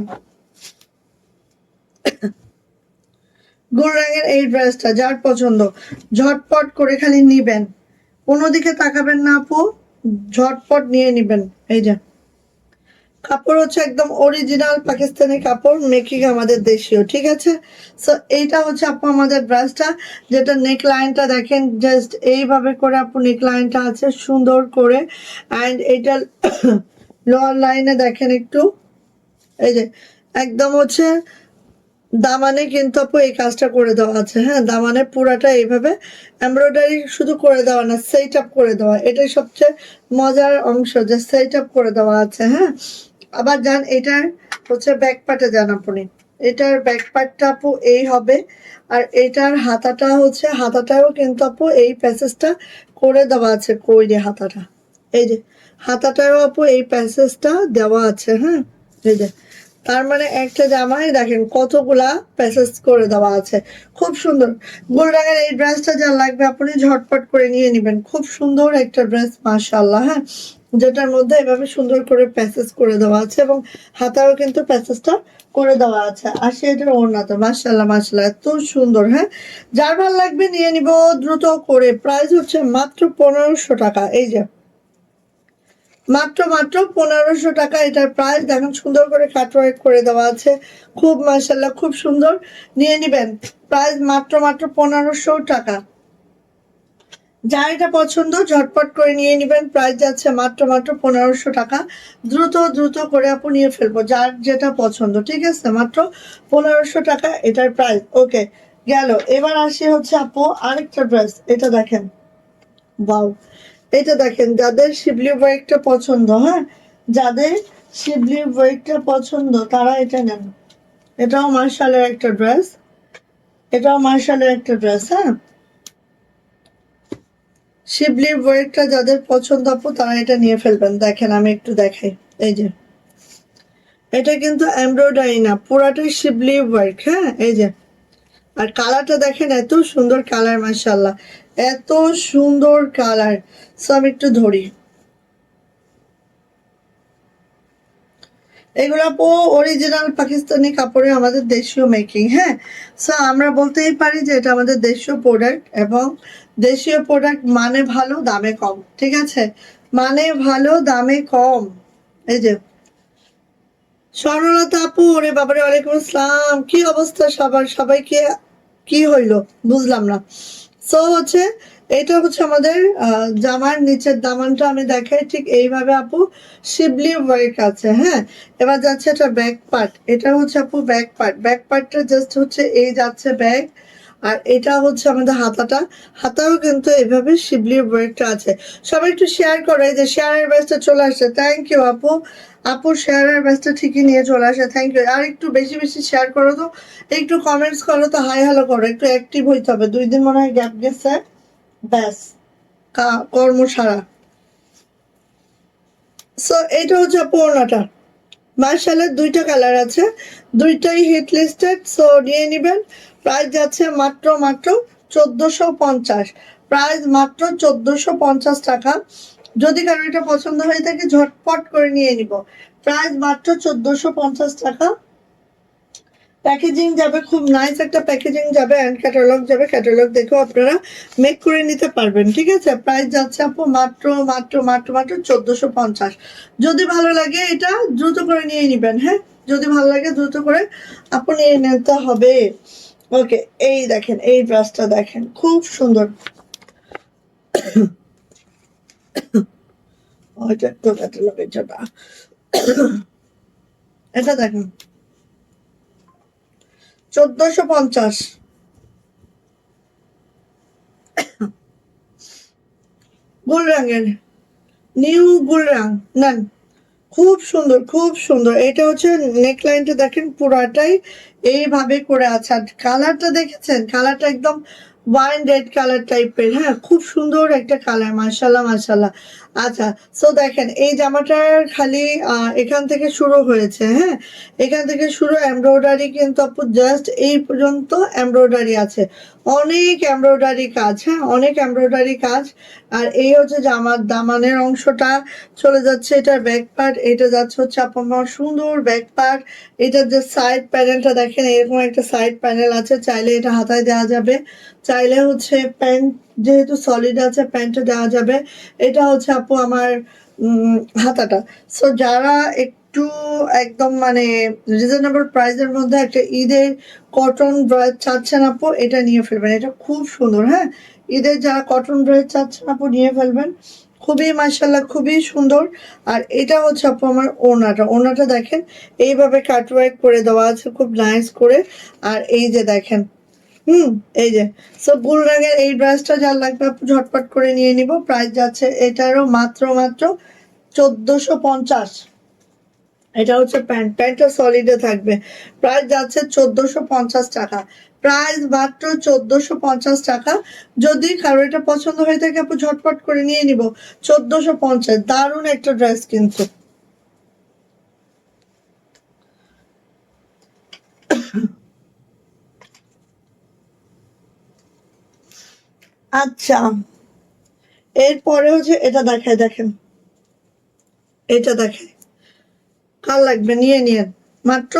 গুল রঙের এই ড্রেসটা যার পছন্দ ঝটপট করে খালি নিবেন, কোনো দিকে তাকাবেন না আপু, ঝটপট নিয়ে নিবেন। এই যে কাপড় হচ্ছে একদম অরিজিনাল পাকিস্তানি কাপড়, মেকিং আমাদের দেশীয়। ঠিক আছে, সো এইটা হচ্ছে আপু আমাদের ড্রেসটা, যেটা নেক লাইনটা দেখেন, জাস্ট এইভাবে করে আপু নেক লাইনটা আছে সুন্দর করে। অ্যান্ড এইটা লোয়ার লাইনে দেখেন একটু, এই যে একদম হচ্ছে দামানে কিন্তু আপু এই কাজটা করে দেওয়া আছে, হ্যাঁ, দামানে পুরাটা এইভাবে এমব্রয়ডারি শুধু করে দেওয়া না, সেট আপ করে দেওয়া, এটাই সবচেয়ে মজার অংশ, যে সেট আপ করে দেওয়া আছে। হ্যাঁ, আবার যান এটার হচ্ছে ব্যাক পার্টে যান আপনি, এটার ব্যাক পার্টটা আপু এই হবে, আর এটার হাতাটা হচ্ছে, হাতাটাও কিন্তু আপু এই প্যাসেজটা করে দেওয়া আছে, কইরে হাতাটা, এই যে হাতাটাও আপু এই প্যাসেজটা দেওয়া আছে, হ্যাঁ, এই যে, তার মানে একটা জামায় দেখেন কতগুলা প্যাসেজ করে দেওয়া আছে, খুব সুন্দর। গোল রঙের এই ড্রেসটা যা লাগবে আপনি ঝটপট করে নিয়ে নেবেন, খুব সুন্দর একটা ড্রেস মাশাআল্লাহ, হ্যাঁ, যেটার মধ্যে এভাবে সুন্দর করে প্যাসেজ করে দেওয়া আছে, এবং হাতাও কিন্তু প্যাসেজটা করে দেওয়া আছে। আর সেটার ওড়না তো মাশাআল্লাহ মাশাআল্লাহ এত সুন্দর। হ্যাঁ, যার ভালো লাগবে নিয়ে নিব দ্রুত করে। প্রাইস হচ্ছে মাত্র 1500 টাকা। এই যে মাত্র মাত্র 1500 টাকা এটার প্রাইস, দেখেন সুন্দর করে কাটওয়ার্ক করে দেওয়া আছে, খুব মাশাআল্লাহ খুব সুন্দর, নিয়ে নিবেন। প্রাইস মাত্র মাত্র 1500 টাকা। যার এটা পছন্দ ঝটপট করে নিয়ে নিবেন, প্রাইস যাচ্ছে মাত্র মাত্র 1500 টাকা। দ্রুত দ্রুত করে আপু নিয়ে ফেলবো যার যেটা পছন্দ। ঠিক আছে, মাত্র 1500 টাকা এটার প্রাইস। ওকে, গেল। এবার আসি হচ্ছে আপু আরেকটা ড্রেস, এটা দেখেন, বাউ, এটা দেখেন, যাদের শিবলি ওয়ার্কটা পছন্দ, হ্যাঁ, যাদের শিবলি ওয়ার্কটা পছন্দ তারা এটা নেন। এটাও মার্শালের একটা ড্রেস, এটাও মার্শালের একটা ড্রেস, হ্যাঁ, শিবলি ওয়ার্কটা যাদের পছন্দ আপু তারা এটা নিয়ে ফেলবেন। দেখেন আমি একটু দেখাই, এই যে এটা কিন্তু এমব্রয়ডারি না, পুরাটাই শিবলি ওয়ার্ক, হ্যাঁ, এই যে, আর কালারটা দেখেন এত সুন্দর কালার, মাশাআল্লাহ এত সুন্দর কালার। সো আমি একটু ধরি, এগুলো আপু অরিজিনাল পাকিস্তানি কাপড়ে আমাদের দেশীয় মেকিং। হ্যাঁ, সো আমরা বলতেই পারি যে এটা আমাদের দেশীয় প্রোডাক্ট, এবং দেশীয় প্রোডাক্ট মানে ভালো দামে কম। ঠিক আছে, মানে ভালো দামে কম। এই যে স্বর্ণলতা আপু, ওরে বাবারে, ওয়ালাইকুম আসসালাম, কি অবস্থা সবার, সবাইকে কি হইলো বুঝলাম না। সো হচ্ছে এটা হচ্ছে আমাদের জামার নিচের দামানটা আমি দেখাই ঠিক এইভাবে আপু, শিবলি ওয়ার্ক আছে। হ্যাঁ, এবার যাচ্ছে এটা ব্যাক পার্ট, এটা হচ্ছে আপু ব্যাক পার্ট, ব্যাক পার্টটা জাস্ট হচ্ছে এই যাচ্ছে ব্যাক, আর এটা হচ্ছে আমাদের হাতাটা, হাতাও কিন্তু এভাবে শিবলির ওয়ার্কটা আছে। সবাই একটু শেয়ার করে, যে শেয়ারের ব্যাচটা চলে আসছে, থ্যাংক ইউ আপু। আপুর শেয়ারের ব্যাচটা ঠিকই নিয়ে চলে আসে, থ্যাংক ইউ। আর একটু বেশি বেশি শেয়ার করো তো, একটু কমেন্টস করো তো, হাই হ্যালো করো, একটু অ্যাক্টিভ হইতে হবে। 2 দিন মনে হয় গ্যাপ গেছে, ব্যাস কর্ম সারা। সো এইটা হচ্ছে আপু ওড়নাটা। মার্শালের 2টা কালার আছে, 2টাই হিট লিস্টেড, সো নিয়ে নেবেন। প্রাইস যাচ্ছে মাত্র মাত্র 1450, প্রাইস মাত্র 1450 টাকা। যদি কারো এটা পছন্দ হয়ে থাকে ঝটপট করে নিয়ে নিব, প্রাইস মাত্র 1450 টাকা। প্যাকেজিং যাবে, খুব নাইস একটা প্যাকেজিং যাবে, অ্যান্ড ক্যাটালগ যাবে, ক্যাটালগ দেখেও আপনারা মেক করে নিতে পারবেন, ঠিক আছে। প্রাইস যাচ্ছে আপু মাত্র মাত্র মাত্র মাত্র 1450। যদি ভালো লাগে এটা দ্রুত করে নিয়ে নেবেন, হ্যাঁ, যদি ভালো লাগে দ্রুত করে আপু নিয়ে নিতে হবে। ওকে, এই দেখেন, এই ড্রেসটা দেখেন, খুব সুন্দর। ওইটা একটু ক্যাটালগের জন্য, এটা দেখেন 1450, গোল রঙের, নিউ গোল রং, নেন, খুব সুন্দর খুব সুন্দর। এটা হচ্ছে নেক লাইনটা দেখেন পুরাটাই এইভাবে করে আছে, আর কালারটা দেখেছেন, কালারটা একদম ওয়াইন রেড কালার টাইপের, হ্যাঁ, খুব সুন্দর একটা কালার, মাশাল্লাহ মাশাল্লাহ। আচ্ছা, সো দেখেন এই জামাটার খালি এখান থেকে শুরু হয়েছে, হ্যাঁ, এখান থেকে শুরু এমব্রয়ডারি, কিন্তু আপু জাস্ট এই পর্যন্ত এমব্রয়ডারি আছে, অনেক এমব্রয়ডারি কাজ, হ্যাঁ, অনেক এমব্রয়ডারি কাজ। আর এই হচ্ছে জামার দামানের অংশটা চলে যাচ্ছে, এটার ব্যাক পার্ট, এটা যাচ্ছে হচ্ছে আপনার সুন্দর ব্যাক পার্ট। এটার যে সাইড প্যানেলটা দেখেন, এরকম একটা সাইড প্যানেল আছে, চাইলে এটা হাতায় দেওয়া যাবে, চাইলে হচ্ছে প্যান্ট যেহেতু সলিড আছে প্যান্টে দেওয়া যাবে। এটা হচ্ছে আপু আমার হাতাটা। সো যারা একটু একদম মানে রিজনেবল প্রাইসের মধ্যে একটা ঈদের কটন ড্রেস চাচ্ছেন আপু, এটা নিয়ে ফেলবেন, এটা খুব সুন্দর, হ্যাঁ, ঈদের যারা কটন ড্রেস চাচ্ছেন আপু নিয়ে ফেলবেন, খুবই মাশাল্লাহ খুবই সুন্দর। আর এটা হচ্ছে আপু আমার ওড়নাটা, ওড়নাটা দেখেন এইভাবে কাটওয়ার্ক করে দেওয়া আছে খুব নাইস করে। আর এই যে দেখেন, এই যে, সো গুল রঙের এই ড্রেসটা যার লাগবে আপু ঝটপট করে নিয়ে নিব। প্রাইস যাচ্ছে এটারও মাত্র মাত্র 1450। এটা হচ্ছে প্যান্ট, প্যান্টটা সলিডে থাকবে, প্রাইস যাচ্ছে 1450 টাকা, প্রাইস মাত্র 1450 টাকা। যদি কারো এটা পছন্দ হয়ে থাকে আপু ঝটপট করে নিয়ে নিব, 1450, দারুণ একটা ড্রেস কিন্তু। আচ্ছা, এরপরে হচ্ছে এটা দেখায়, দেখেন এটা দেখায়, কার লাগবে নিয়ে নিয়েন, মাত্র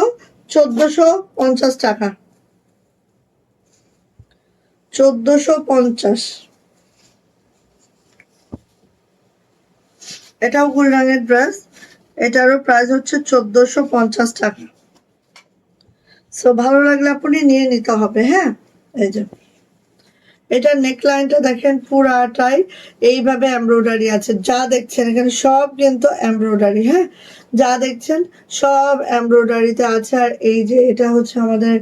1450 টাকা, 1450। এটাও গোল রঙের ড্রেস, এটারও প্রাইস হচ্ছে 1450 টাকা। সো ভালো লাগলে আপনি নিয়ে নিতে হবে, হ্যাঁ। এই যে এটার নেকলাইনটা দেখেন পুরাটাই এইভাবে এমব্রয়ডারি আছে, যা দেখছেন এখানে সব কিন্তু এমব্রয়ডারি, হ্যাঁ, যা দেখছেন সব এমব্রয়ডারিতে আছে। আর এই যে এটা হচ্ছে আমাদের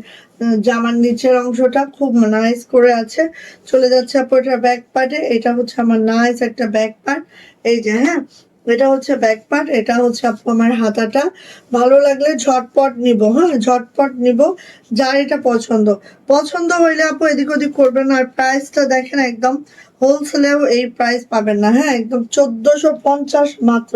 জামার নিচের অংশটা খুব নাইস করে আছে, চলে যাচ্ছে আপু এটা ব্যাক পার্টে, এটা হচ্ছে আমার নাইস একটা ব্যাক পার্ট, এই যে, হ্যাঁ, এটা হচ্ছে ব্যাক পার্ট, এটা হচ্ছে আপু আমার হাতাটা। ভালো লাগলে ঝটপট নিব, হ্যাঁ, ঝটপট নিব, যার এটা পছন্দ, পছন্দ হইলে আপু এদিক ওদিক করবেন না। আর প্রাইসটা দেখেন একদম হোলসেলেও এই প্রাইস পাবেন না, হ্যাঁ, একদম 1450 মাত্র।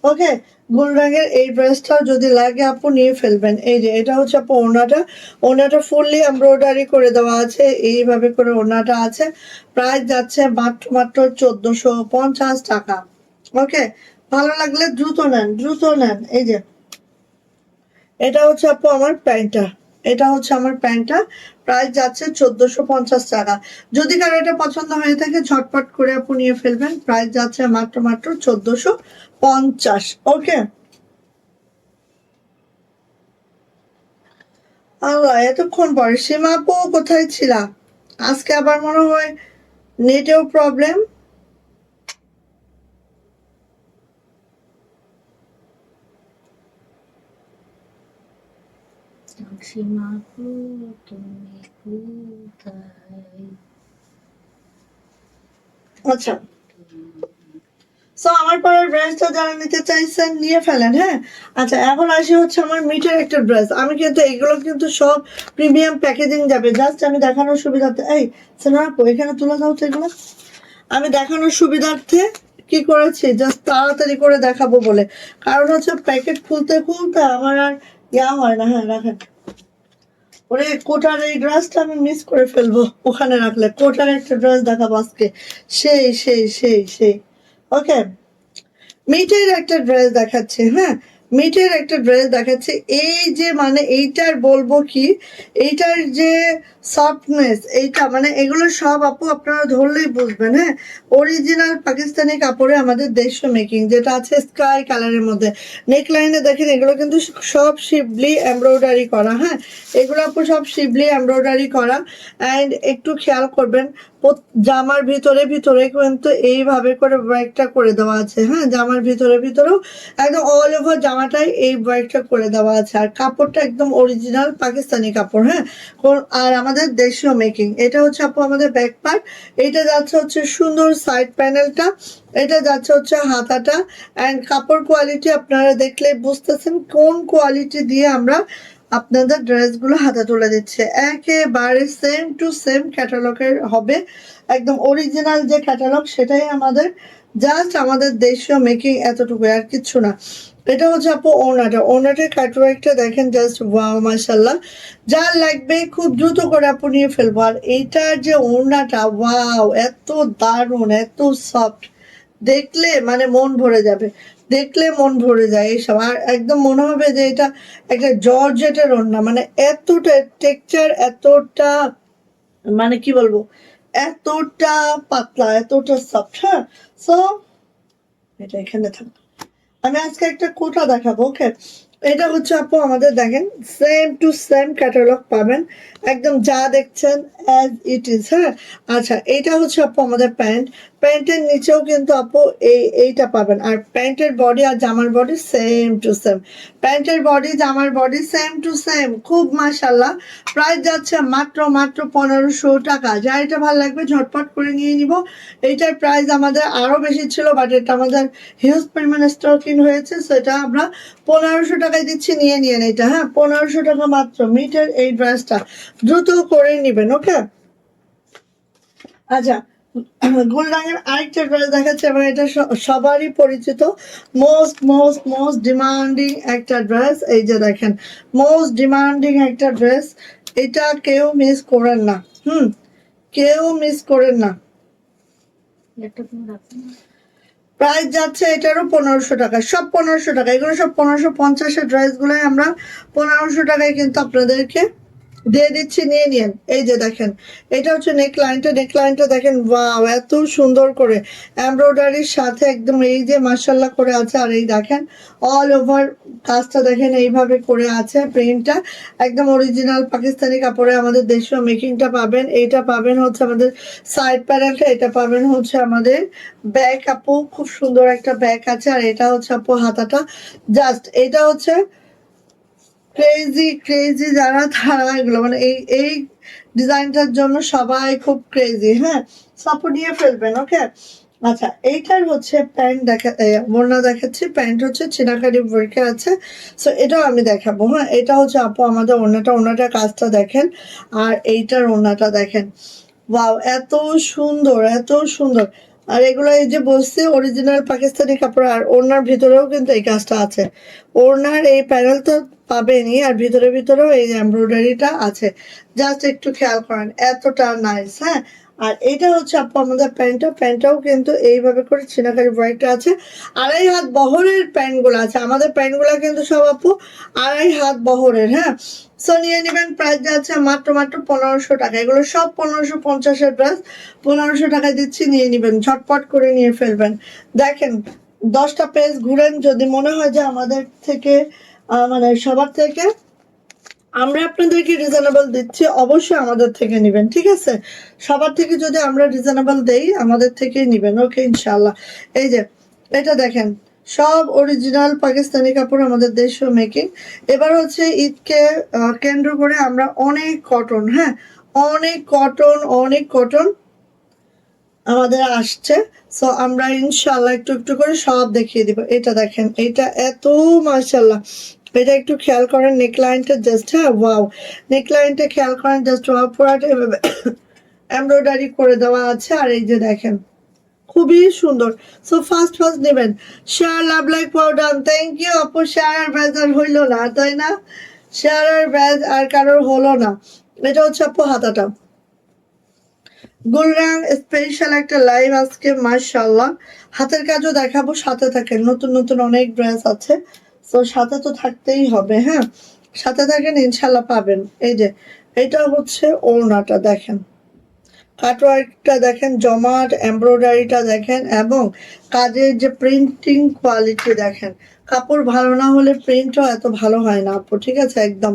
ওকে, গোল রঙের এই ড্রেসটাও যদি লাগে আপু নিয়ে ফেলবেন। এই যে এটা হচ্ছে আপু ওড়নাটা, ওড়নাটা ফুললি এমব্রয়ডারি করে দেওয়া আছে, এইভাবে করে ওড়নাটা আছে, প্রাইস যাচ্ছে মাত্র মাত্র 1450 টাকা। ওকে, ভালো লাগলে দ্রুত নেন দ্রুত নেন। এই যে এটা হচ্ছে আপু আমার প্যান্টটা, এটা হচ্ছে আমার প্যান্টটা, প্রাইস যাচ্ছে 1450 টাকা। যদি কারো এটা পছন্দ হয়ে থাকে ঝটপট করে আপু নিয়ে ফেলবেন, প্রাইস যাচ্ছে মাত্র মাত্র 1450। ওকে, আল্লাহ, এতক্ষণ পরে সীমা আপু কোথায় ছিলা? আজকে আবার মনে হয় নেটেও প্রবলেম। সীমা গো তুমি কোথায়? আচ্ছা, সো আমার পরের ড্রেসটা যারা নিতে চাইছেন নিয়ে ফেলেন। হ্যাঁ, আচ্ছা এখন আসি হচ্ছে আমার মিটের একটা ড্রেস। আমি কিন্তু এগুলো কিন্তু সব প্রিমিয়াম প্যাকেজিং যাবে, জাস্ট আমি দেখানোর সুবিধার্থে। এই সিনেমা এখানে তুলে দাও তো এগুলো। আমি দেখানোর সুবিধার্থে কি করেছি, জাস্ট তাড়াতাড়ি করে দেখাবো বলে, কারণ হচ্ছে প্যাকেট খুলতে খুলতে আমার আর ইয়া হয় না। হ্যাঁ রাখেন, ওরে কোটার এই ড্রেসটা আমি মিস করে ফেলবো ওখানে রাখলে। কোটার একটা ড্রেস দেখাবো আজকে, সেই সেই সেই সেই। ওকে, মিটের একটা ড্রেস দেখাচ্ছে। হ্যাঁ, মিটের একটা ড্রেস দেখাচ্ছে। এই যে মানে এইটার বলবো কি, এইটার যে সফটনেস, এইটা মানে এগুলো সব আপু আপনারা ধরলেই বুঝবেন। হ্যাঁ, অরিজিনাল পাকিস্তানি কাপড়ে আমাদের দেশীয় মেকিং, যেটা আছে স্কাই কালারের মধ্যে। নেকলাইনে দেখেন এগুলো কিন্তু সব শিবলি এমব্রয়ডারি করা। হ্যাঁ, এগুলো আপু সব শিবলি এমব্রয়ডারি করা। অ্যান্ড একটু খেয়াল করবেন জামার ভিতরে ভিতরে কিন্তু এইভাবে করে ওয়ার্কটা করে দেওয়া আছে। হ্যাঁ, জামার ভিতরে ভিতরেও একদম অল ওভার জামাটাই এই ওয়ার্কটা করে দেওয়া আছে। আর কাপড়টা একদম অরিজিনাল পাকিস্তানি কাপড়। হ্যাঁ, আর আমাদের দেশীয় মেকিং। এটা হচ্ছে আপু আমাদের ব্যাক পার্ট, এটা যাচ্ছে হচ্ছে সুন্দর সাইড প্যানেলটা, এটা যাচ্ছে হচ্ছে হাতাটা। অ্যান্ড কাপড় কোয়ালিটি আপনারা দেখলে বুঝতেছেন কোন কোয়ালিটি দিয়ে আমরা আপনাদের ড্রেসগুলো হাতে তুলে দিচ্ছে। একেবারে সেম টু সেম ক্যাটালগের হবে, একদম অরিজিনাল যে ক্যাটালগ সেটাই আমাদের, জাস্ট আমাদের দেশীয় মেকিং, এতটুকু আর কিচ্ছু না। এটা হচ্ছে আপু ওড়নাটা, ওড়নাটার কাটওয়ার্কটা দেখেন, জাস্ট ওয়াও মাশাল্লাহ। যার লাগবে খুব দ্রুত করে আপু নিয়ে ফেলবো। আর এইটার যে ওড়নাটা, ওয়াও এত দারুণ, এত সফট, দেখলে মানে মন ভরে যাবে, দেখলে মন ভরে যায় এইসব। আর একদম মনে হবে যে এটা একটা জর্জেটের ওড়না, মানে এতটা টেক্সচার, এতটা মানে কি বলবো, এতটা পাতলা, এতটা সফট। হ্যাঁ, সো এটা এখানে থাকবে। আমি আজকে একটা কোটা দেখাবো। ওকে, এটা হচ্ছে আপু আমাদের দেখেন সেম টু সেম ক্যাটালগ পাবেন, একদম যা দেখছেন অ্যাজ ইট ইজ। হ্যাঁ, আচ্ছা এটা হচ্ছে আপু আমাদের প্যান্ট, প্যান্টের নিচেও কিন্তু আপু এইটা পাবেন। আর প্যান্টের বডি আর জামার বডি সেম টু সেম, প্যান্টের বডি জামার বডি সেম টু সেম। খুব মাশাল্লাহ, প্রাইস যাচ্ছে মাত্র মাত্র 1500 টাকা। যা এটা ভালো লাগবে ঝটপট করে নিয়ে নিব। এইটার প্রাইস আমাদের আরো বেশি ছিল, বাট এটা আমাদের হিউজ পরিমাণে স্টকিং হয়েছে, সো এটা আমরা 1500 টাকায় দিচ্ছি, নিয়ে নিয়েন এটা। হ্যাঁ, 1500 টাকা মাত্র মিটার এই ড্রেসটা, দ্রুত করে নিবেন। ওকে, আচ্ছা গোল রঙের আরেকটা ড্রেস দেখাচ্ছে, এবং এটা সবারই পরিচিত, মোস্ট মোস্ট মোস্ট ডিমান্ডিং একটা ড্রেস। এই যে দেখেন, মোস্ট ডিমান্ডিং একটা ড্রেস, এটা কেউ মিস করেন না। কেউ মিস করেন না। প্রাইস যাচ্ছে এটারও 1500 টাকা, সব 1500 টাকা। এগুলো সব 1550-এর ড্রেসগুলোই আমরা 1500 টাকায় কিন্তু আপনাদেরকে দিয়ে দিচ্ছি, নিয়ে নিন। এই যে দেখেন, এটা হচ্ছে নেকলাইনটা, নেকলাইনটা দেখেন ওয়াও এত সুন্দর করে এমব্রয়ডারির সাথে একদম এই যে মাশাল্লাহ করে আছে। আর এই দেখেন অল ওভার কাজটা দেখেন এইভাবে করে আছে, প্রিন্টটা একদম অরিজিনাল পাকিস্তানি কাপড়ে আমাদের দেশীয় মেকিংটা পাবেন। এইটা পাবেন হচ্ছে আমাদের সাইড প্যানেলটা, এটা পাবেন হচ্ছে আমাদের ব্যাক। আপু খুব সুন্দর একটা ব্যাক আছে। আর এটা হচ্ছে আপু হাতাটা, জাস্ট এটা হচ্ছে ক্রেজি ক্রেজি যারা, তারা এগুলো মানে এই ডিজাইনটার জন্য সবাই খুব ক্রেজি। হ্যাঁ, সাপোর্ট নিয়ে ফেলবেন। ওকে, আচ্ছা এইটার হচ্ছে প্যান্ট ওড়না দেখাচ্ছি, প্যান্ট হচ্ছে চিনাকারি ওয়ার্কে আছে, সো এটাও আমি দেখাবো। হ্যাঁ, এটা হচ্ছে আপু আমাদের ওড়নাটার কাজটা দেখেন, আর এইটার ওড়নাটা দেখেন, ওয়াও এত সুন্দর, এত সুন্দর। আর এগুলো এই যে বলছি অরিজিনাল পাকিস্তানি কাপড়। আর ওড়নার ভিতরেও কিন্তু এই কাজটা আছে, ওড়নার এই প্যানেল তো পাবেনই, আর ভিতরে ভিতরেও এই এমব্রয়ডারিটা আছে, জাস্ট একটু খেয়াল করেন, এতটা নাইস। হ্যাঁ, আর এটা হচ্ছে আপু আমাদের প্যান্টটা, প্যান্টটাও কিন্তু এইভাবে করে চিনাকারি ওয়ার্কটা আছে। 2.5 হাত বহরের প্যান্টগুলো আছে, আমাদের প্যান্টগুলো কিন্তু সব আপু 2.5 হাত বহরের। হ্যাঁ, সো নিয়ে নেবেন, প্রাইস যাচ্ছে মাত্র মাত্র 1500 টাকা। এগুলো সব 1550-এর ড্রেস, 1500 টাকায় দিচ্ছি, নিয়ে নেবেন, ঝটপট করে নিয়ে ফেলবেন। দেখেন 10টা পেজ ঘুরেন, যদি মনে হয় যে আমাদের থেকে মানে সবার থেকে আমরা আপনাদেরকে রিজনেবল দিচ্ছি, অবশ্যই আমাদের থেকে নেবেন। ঠিক আছে, সবার থেকে যদি আমরা রিজনেবল দেই, আমাদের থেকেই নেবেন। ওকে, ইনশাল্লাহ। এই যে এটা দেখেন, সব অরিজিনাল পাকিস্তানি কাপড়, আমাদের দেশীয় মেকিং। এবার হচ্ছে ঈদকে কেন্দ্র করে আমরা অনেক কটন, হ্যাঁ অনেক কটন আমাদের আসছে। সো আমরা ইনশাল্লাহ একটু একটু করে সব দেখিয়ে দিব। এটা দেখেন, এটা এত মাশাল্লাহ, এটা একটু খেয়াল করেন নেকলাইনটা জাস্ট, হ্যাঁ ওয়াও, নেকলাইনটা খেয়াল করেন জাস্ট ওয়াও, পুরাটা এভাবে এমব্রয়ডারি করে দেওয়া আছে। আর এই যে দেখেন খুবই সুন্দর। সো ফার্স্ট নেবেন। Share love like powder, thank you আপু। শেয়ার আর ব্যাজ আর হইলো না, তাই না? শেয়ার আর ব্যাজ আর কারোর হলো না। এটা হচ্ছে আপু হাতাটা। গুলরাং স্পেশাল একটা লাইভ আজকে, মাশাআল্লাহ। হাতের কাজও দেখাবো, সাথে থাকেন, নতুন নতুন অনেক ড্রেস আছে। তো সাথে তো থাকতেই হবে, হ্যাঁ সাথে থাকেন, ইনশাল্লাহ পাবেন। এই যে এটা হচ্ছে ওড়নাটা দেখেন, কাটওয়ার্কটা দেখেন, জমাট এমব্রয়ডারিটা দেখেন, এবং কাজের যে প্রিন্টিং কোয়ালিটি দেখেন। কাপড় ভালো না হলে প্রিন্টও এত ভালো হয় না আপু, ঠিক আছে? একদম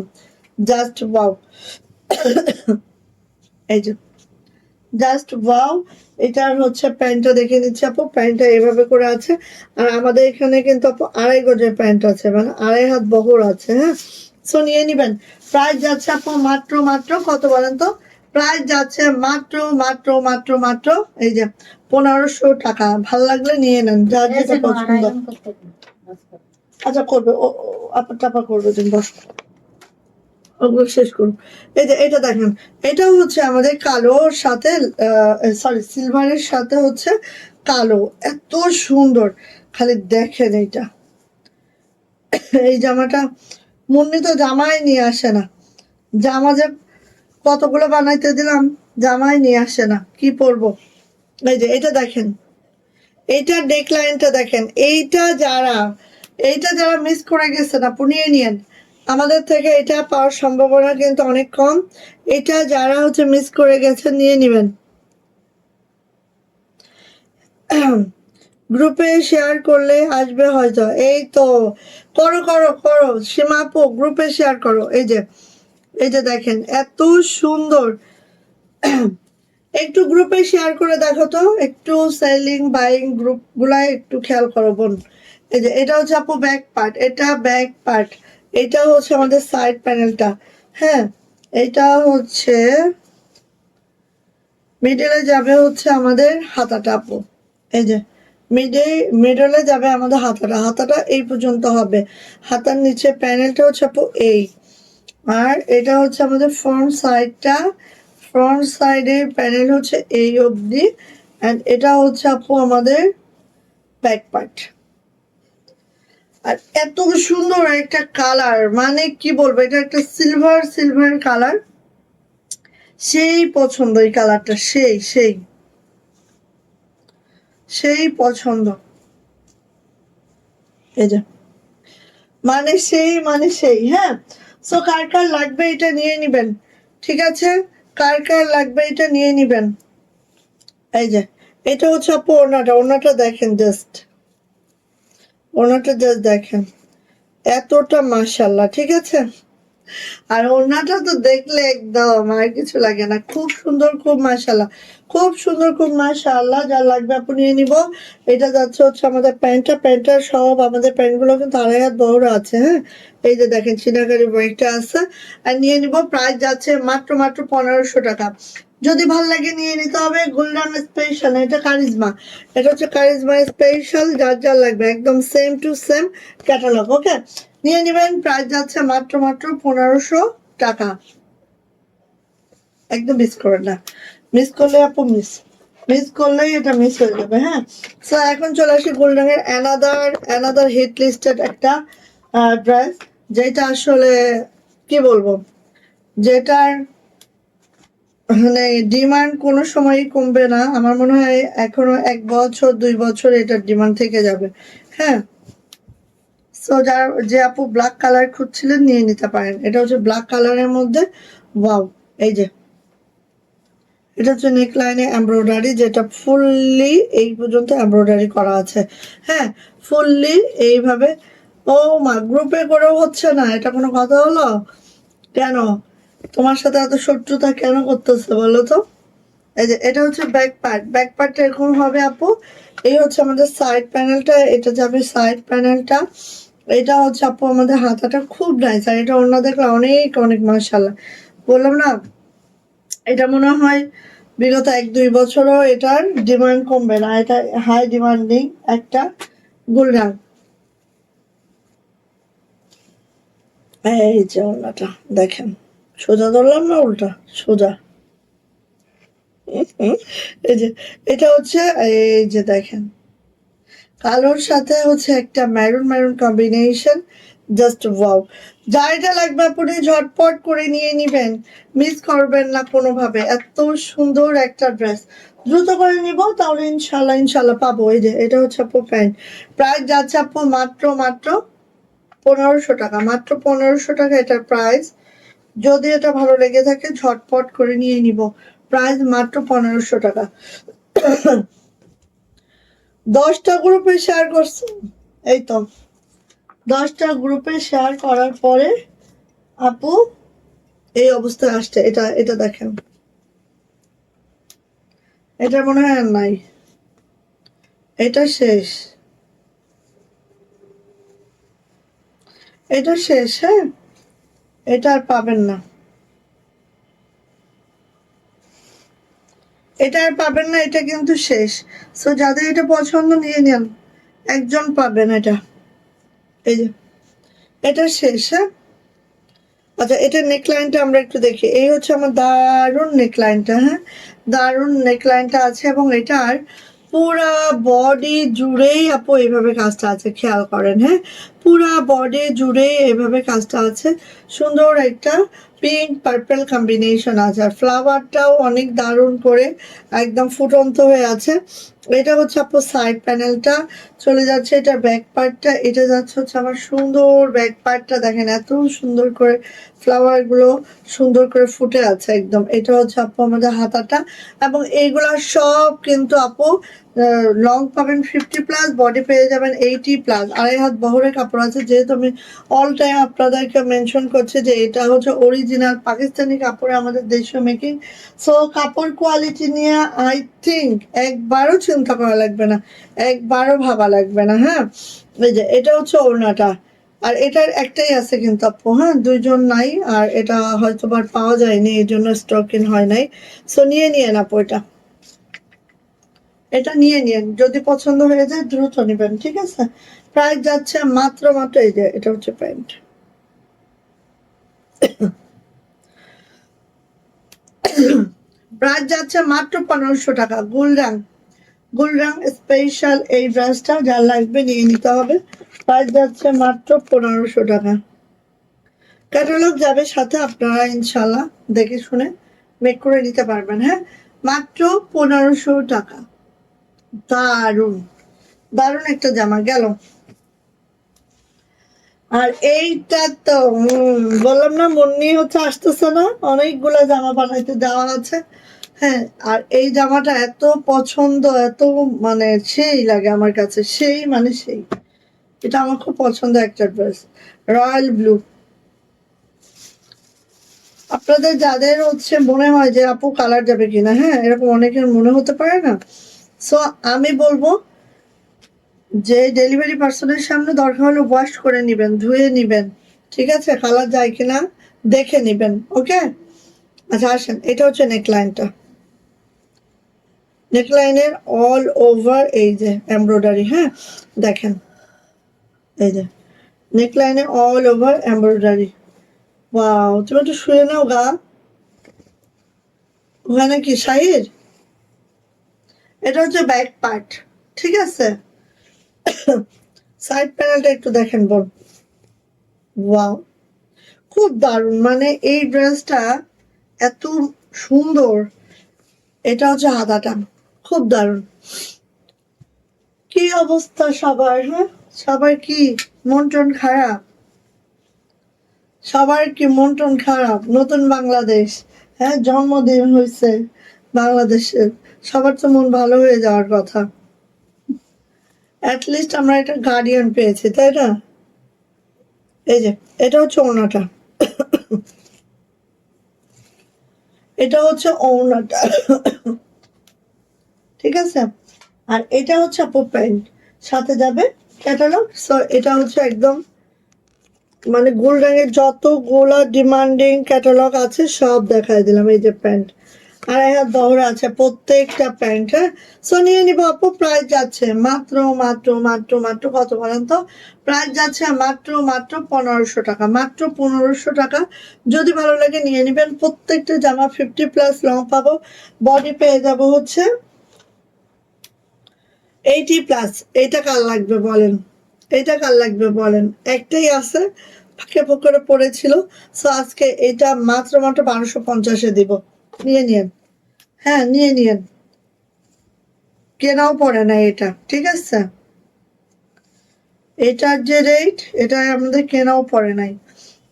জাস্ট ওয়াও। এই যে জাস্ট ওয়াও। এটার হচ্ছে প্যান্টটা দেখে নিচ্ছি আপু, প্যান্টটা এভাবে করে আছে। আর আমাদের এখানে কিন্তু আপু 2.5 গজের প্যান্ট আছে, মানে 2.5 হাত বহর আছে, হ্যাঁ। সো নিয়ে নিবেন। প্রাইস যাচ্ছে আপু মাত্র কত বলেন তো? প্রাইস যাচ্ছে মাত্র এই যে 1500 টাকা। ভাল লাগলে নিয়ে নেন, যার যেটা পছন্দ। আচ্ছা করবে ও, আপা টাপা করবে, তুমি বস, ওগুলো শেষ করুন। এই যে এটা দেখেন, এটা হচ্ছে আমাদের কালোর সাথে সরি সিলভারের সাথে হচ্ছে কালো, এত সুন্দর। খালি দেখেন এইটা, এই জামাটা মুন্নি তো জামাই নিয়ে আসে না। জামা যে কতগুলো বানাইতে দিলাম, জামাই নিয়ে আসে না, কি পরবো? এই যে এটা দেখেন, এইটা ডেকলাইনটা দেখেন। এইটা যারা মিস করে গেছেন আপু নিয়ে নিয়েন, আমাদের থেকে এটা পাওয়ার সম্ভাবনা কিন্তু অনেক কম। এটা যারা হচ্ছে মিস করে গেছেন নিয়ে নিবেন। গ্রুপে শেয়ার করলে আসবে হয়তো। এই তো করো সীমা আপু, গ্রুপে শেয়ার করো। এই যে দেখেন এত সুন্দর। একটু গ্রুপে শেয়ার করে দেখো তো, একটু সেলিং বাইং গ্রুপ গুলাই একটু খেয়াল করো বোন। এই যে এটা হচ্ছে আপু ব্যাক পার্ট, এটা ব্যাক পার্ট, এটা হচ্ছে আমাদের সাইড প্যানেলটা, হ্যাঁ। এটা হচ্ছে মিডলে যাবে হচ্ছে আমাদের হাতাটা আপু। এই যে মিডলে যাবে আমাদের হাতাটা এই পর্যন্ত হবে। হাতার নিচে প্যানেলটা হচ্ছে আপু এই। আর এটা হচ্ছে আমাদের ফ্রন্ট সাইডের প্যানেল হচ্ছে এই অবধি। অ্যান্ড এটা হচ্ছে আপু আমাদের ব্যাক পার্ট। আর এত সুন্দর একটা কালার, মানে কি বলবো, এটা একটা সিলভার কালার, সেই পছন্দ এই কালারটা, সেই পছন্দ। এই যে মানে সেই হ্যাঁ। সো কার লাগবে এটা নিয়ে নিবেন, ঠিক আছে? কার লাগবে এটা নিয়ে নিবেন। এই যে এটা হচ্ছে আপু ওড়নাটা দেখেন, ওড়নাটা জাস্ট দেখেন, এতটা মাশাআল্লাহ, ঠিক আছে? আর ওড়নাটা তো দেখলে একদম আর কিছু লাগে না, খুব সুন্দর, খুব মাশাআল্লাহ, খুব সুন্দর, খুব মাশাআল্লাহ। যা লাগবে আপু নিয়ে নিব। এটা যাচ্ছে হচ্ছে আমাদের প্যান্টটা সব আমাদের প্যান্টগুলো কিন্তু 2.5 হাত বড় আছে, হ্যাঁ। এই যে দেখেন চিনাকারি বইটা আছে। আর নিয়ে নিব, প্রাইস যাচ্ছে মাত্র 1500 টাকা। যদি ভাল লাগে নিয়ে নিতে হবে। গোল্ডেন স্পেশাল, এটা কারিজমা, এটা হচ্ছে কারিজমা স্পেশাল, যার লাগবে একদম সেম টু সেম ক্যাটালগ, ওকে। নিয়ে নেবেন, প্রাইস যাচ্ছে মাত্র 1500 টাকা। একদম মিস করেন না, মিস করলে আপু মিস করলেই এটা মিস হয়ে যাবে, হ্যাঁ। সো এখন চলে আসি গোল্ডেনের অ্যানাদার হিট লিস্টেড একটা ড্রেস, যেটা আসলে কি বলবো, যেটার মানে ডিমান্ড কোনো সময়ই কমবে না। আমার মনে হয় এখনো 1 বছর 2 বছর এটার ডিমান্ড থেকে যাবে, হ্যাঁ। সো যে আপু ব্ল্যাক কালার খুঁজছিলেন নিয়ে নিতে পারেন। এটা হচ্ছে ব্ল্যাক কালারের মধ্যে, ওয়াও। এই যে এটা হচ্ছে নেক লাইনে এমব্রয়ডারি, যেটা ফুললি এই পর্যন্ত এমব্রয়ডারি করা আছে, হ্যাঁ ফুললি এইভাবে। ও মা, গ্রুপে করেও হচ্ছে না, এটা কোনো কথা হলো? কেন তোমার সাথে এত শত্রুতা কেন করতেছে বলো তো? এই যে এটা হচ্ছে ব্যাক পার্ট এরকম হবে আপু। এই হচ্ছে আমাদের সাইড প্যানেলটা, এটা যাবে সাইড প্যানেলটা। এটা হচ্ছে আপু আমাদের হাতাটা খুব নাইস, আর এটা ওড়না দেখলে অনেক অনেক মাশাআল্লাহ। বললাম না, এটা মনে হয় বিগত 1-2 বছরও এটার ডিমান্ড কমবে না, এটা হাই ডিমান্ডিং একটা গোল্ডেন। এই যে ওড়নাটা দেখেন, সোজা ধরলাম না উল্টা? সোজা। এই যে এটা হচ্ছে, এই যে দেখেন কালোর সাথে হচ্ছে একটা maroon maroon combination, just wow. যা এটা লাগবে আপনি ঝটপট করে নিয়ে নিবেন, মিস করবেন না কোনোভাবে। এত সুন্দর একটা ড্রেস, দ্রুত করে নিব তাহলে ইনশাল্লাহ ইনশাল্লাহ পাবো। এই যে এটা হচ্ছে আপু প্যান্ট, প্রাইস যাচ্ছে আপু মাত্র মাত্র 1500 টাকা, মাত্র 1500 টাকা এটার প্রাইস। যদি এটা ভালো লেগে থাকে ঝটপট করে নিয়ে নিব, প্রাইস মাত্র 1500 টাকা। 10টা গ্রুপে শেয়ার করছি, এই তো 10টা গ্রুপে শেয়ার করার পরে আপু এই অবস্থায় আসছে। এটা এটা দেখেন, এটা মনে হয় আর নাই, এটা শেষ, এটা শেষ। হ্যাঁ, এটা আর পাবেন না, এটা আর পাবেন না, এটা কিন্তু শেষ। সো যাদের এটা পছন্দ নিয়ে নেন, একজন পাবেন এটা। এই যে এটা শেষ। হ্যাঁ, আচ্ছা এটার নেকলাইনটা আমরা একটু দেখি। এই হচ্ছে আমার দারুণ নেকলাইনটা। হ্যাঁ, দারুণ নেকলাইনটা আছে, এবং এটার পুরা বডি জুড়েই আপু এইভাবে কাজটা আছে, খেয়াল করেন। হ্যাঁ, পুরা বডি জুড়ে এভাবে কাজটা আছে, সুন্দর একটা পিঙ্ক পার্পল কম্বিনেশন আছে, আর ফ্লাওয়ারটাও অনেক দারুণ করে একদম ফুটন্ত হয়ে আছে। এটা হচ্ছে আপু সাইড প্যানেলটা, চলে যাচ্ছে এটা ব্যাক পার্টটা, এটা যাচ্ছে হচ্ছে আমার সুন্দর ব্যাক পার্টটা। দেখেন এত সুন্দর করে ফ্লাওয়ার গুলো সুন্দর করে ফুটে আছে একদম। এটা হচ্ছে আপু আমাদের হাতাটা, এবং এইগুলা সব কিন্তু আপু লং পাবেন 50+, বডি পেয়ে যাবেন 80+। 2.5 হাত বহরের কাপড় আছে, যেহেতু আমি অল টাইম আপনাদেরকে মেনশন করছি যে এটা হচ্ছে অরিজিনাল পাকিস্তানি কাপড়ে আমাদের দেশীয় মেকিং। সো কাপড় কোয়ালিটি নিয়ে আই থিঙ্ক একবারও চিন্তা করা লাগবে না, একবারও ভাবা লাগবে না। হ্যাঁ, এই যে এটা হচ্ছে ওড়নাটা, আর এটার একটাই আছে কিন্তু আপু, হ্যাঁ দুইজন নাই, আর এটা হয়তো বার পাওয়া যায়নি, এই জন্য স্টক ইন হয় নাই। সো নিয়ে নিয়েন আপু, এটা নিয়ে নিয়েন, যদি পছন্দ হয়ে যায় দ্রুত নেবেন, ঠিক আছে? প্রাইস যাচ্ছে মাত্র মাত্র, এই যে এটা হচ্ছে প্যান্ট, প্রাইস যাচ্ছে মাত্র 1500 টাকা। গুলরাং, গুলরাং স্পেশাল এই ড্রেসটা যার লাগবে নিয়ে নিতে হবে, প্রাইস যাচ্ছে মাত্র 1500 টাকা। ক্যাটালগ যাবে সাথে, আপনারা ইনশাল্লাহ দেখে শুনে মেক করে নিতে পারবেন। হ্যাঁ, মাত্র 1500 টাকা। দারুণ দারুণ একটা জামা গেল। আর এইটা তো বললাম না, মন নিয়ে হচ্ছে আসতেছে না, অনেকগুলা জামা বানাইতে দেওয়া আছে। হ্যাঁ, আর এই জামাটা এত পছন্দ, এত মানে সেই লাগে আমার কাছে, সেই মানে সেই, এটা আমার খুব পছন্দ একটা ড্রেস, রয়্যাল ব্লু। আপনাদের যাদের হচ্ছে মনে হয় যে আপু কালার যাবে কিনা, হ্যাঁ এরকম অনেকের মনে হতে পারে না। সো আমি বলবো যে ডেলিভারি পার্সনের সামনে দরকার হলে ওয়াশ করে নিবেন, ধুয়ে নিবেন, ঠিক আছে? কালার যায় কিনা দেখে নিবেন, ওকে? আচ্ছা আসেন, এটা হচ্ছে নেকলাইনটা, নেকলাইনের অল ওভার এই যে এমব্রয়ডারি। হ্যাঁ, দেখেন এই যে নেকলাইনে অল ওভার এমব্রয়ডারি। ওয়াও, তুমি একটু শুয়ে নাও গা, ওখানে কি শাহির? এটা হচ্ছে ব্যাক পার্ট, ঠিক আছে? সাইড প্যানেলটা একটু দেখেন বোন, ওয়াও খুব দারুণ, মানে এই ড্রেসটা এত সুন্দর। এটা হচ্ছে হাতাটা, খুব দারুণ। কি অবস্থা সবার? হ্যাঁ, সবার কি মন টন খারাপ? সবার কি মন টন খারাপ? নতুন বাংলাদেশ, হ্যাঁ জন্মদিন হয়েছে বাংলাদেশের, সবার তো মন ভালো হয়ে যাওয়ার কথা। অ্যাটলিস্ট আমরা একটা গার্ডিয়ান পেয়েছি, তাই না? এই যে এটা হচ্ছে ওড়নাটা, এটা হচ্ছে ওড়নাটা, ঠিক আছে? আর এটা হচ্ছে আপু প্যান্ট, সাথে যাবে ক্যাটালগ। সো এটা হচ্ছে একদম মানে গোল্ডেনের যতগুলো ডিমান্ডিং ক্যাটালগ আছে সব দেখাই দিলাম। এই যে প্যান্ট, আর একটা দহরা আছে প্রত্যেকটা প্যান্ট। হ্যাঁ, সো নিয়ে নিব আপু। প্রাইস যাচ্ছে মাত্র মাত্র মাত্র মাত্র কত বলেন তো? প্রাইস যাচ্ছে মাত্র মাত্র 1500 টাকা, মাত্র 1500 টাকা। যদি ভালো লাগে নিয়ে নেবেন। প্রত্যেকটা জামা 50+ লং পাবো, বডি পেয়ে যাবো হচ্ছে 80+। এইটা কার লাগবে বলেন? এইটা কার লাগবে বলেন? একটাই আছে, ফাঁকে ফোকরে পড়েছিল। সো আজকে এটা মাত্র মাত্র 1250-এ দিব। নিয়ে নিয়েন। হ্যাঁ, নিয়ে নিয়েন। কেনাও পড়ে না এটা, ঠিক আছে? এটার যে রেট, এটা আমাদের কেনাও পড়ে নাই।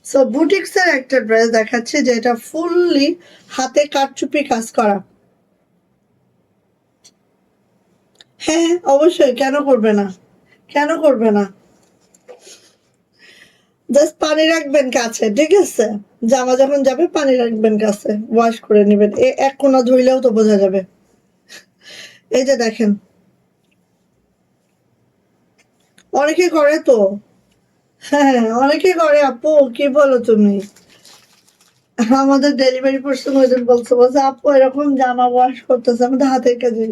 সো বুটিক্সের একটা ড্রেস দেখাচ্ছি, যেটা ফুললি হাতে কারচুপি কাজ করা। হ্যাঁ, অবশ্যই, কেন করবে না? কেন করবে না? জাস্ট পানি রাখবেন কাছে, ঠিক আছে? জামা যখন যাবে পানি রাখবেন কাছে, ওয়াশ করে নেবেন। এক কোনা ধুইলেও তো বোঝা যাবে। এই যে দেখেন, অনেকে করে তো। হ্যাঁ, অনেকে করে আপু, কি বলো তুমি? আমাদের ডেলিভারি পার্সন ওই দিন বলছে আপু এরকম জামা ওয়াশ করতেছে আমাদের হাতের কাজে।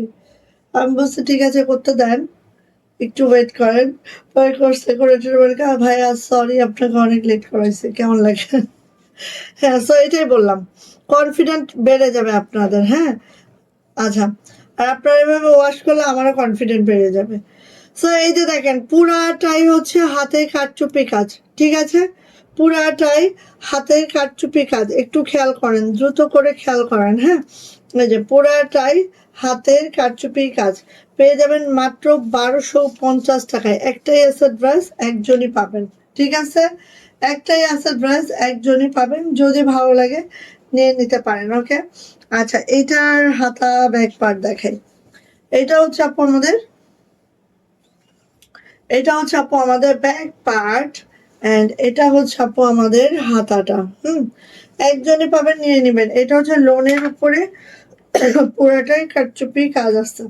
আমি বলছি ঠিক আছে, করতে দেন, একটু ওয়েট করেন। পরে করছে, করে বলে ভাইয়া সরি আপনাকে অনেক লেট করাইছে, কেমন লাগে? হ্যাঁ, সো এটাই বললাম, কনফিডেন্ট বেড়ে যাবে আপনাদের। হ্যাঁ, আচ্ছা, আর আপনারা এভাবে ওয়াশ করলে আমারও কনফিডেন্ট বেড়ে যাবে। সো এই যে দেখেন, পুরাটাই হচ্ছে হাতে কারচুপি কাজ, ঠিক আছে? পুরাটাই হাতের কারচুপি কাজ, একটু খেয়াল করেন, দ্রুত করে খেয়াল করেন। হ্যাঁ, এই যে পুরাটাই হাতের কারচুপি কাজ, পেয়ে যাবেন মাত্র 1250 টাকায়। একটাই আছে ড্রেস, একজনই পাবেন, ঠিক আছে? একটাই আছে ড্রেস, একজনই পাবেন। যদি ভালো লাগে নিয়ে নিতে পারেন, ওকে? আচ্ছা, এইটার হাতা ব্যাক পার্ট দেখাই। এটা হচ্ছে আপু আমাদের, এটা হচ্ছে আপু আমাদের ব্যাক পার্ট, এন্ড এটা হচ্ছে আপু আমাদের হাতাটা। একজনই পাবেন, নিয়ে নেবেন। এটা হচ্ছে লোনের উপরে পুরোটাই কারচুপি কাজ আছে,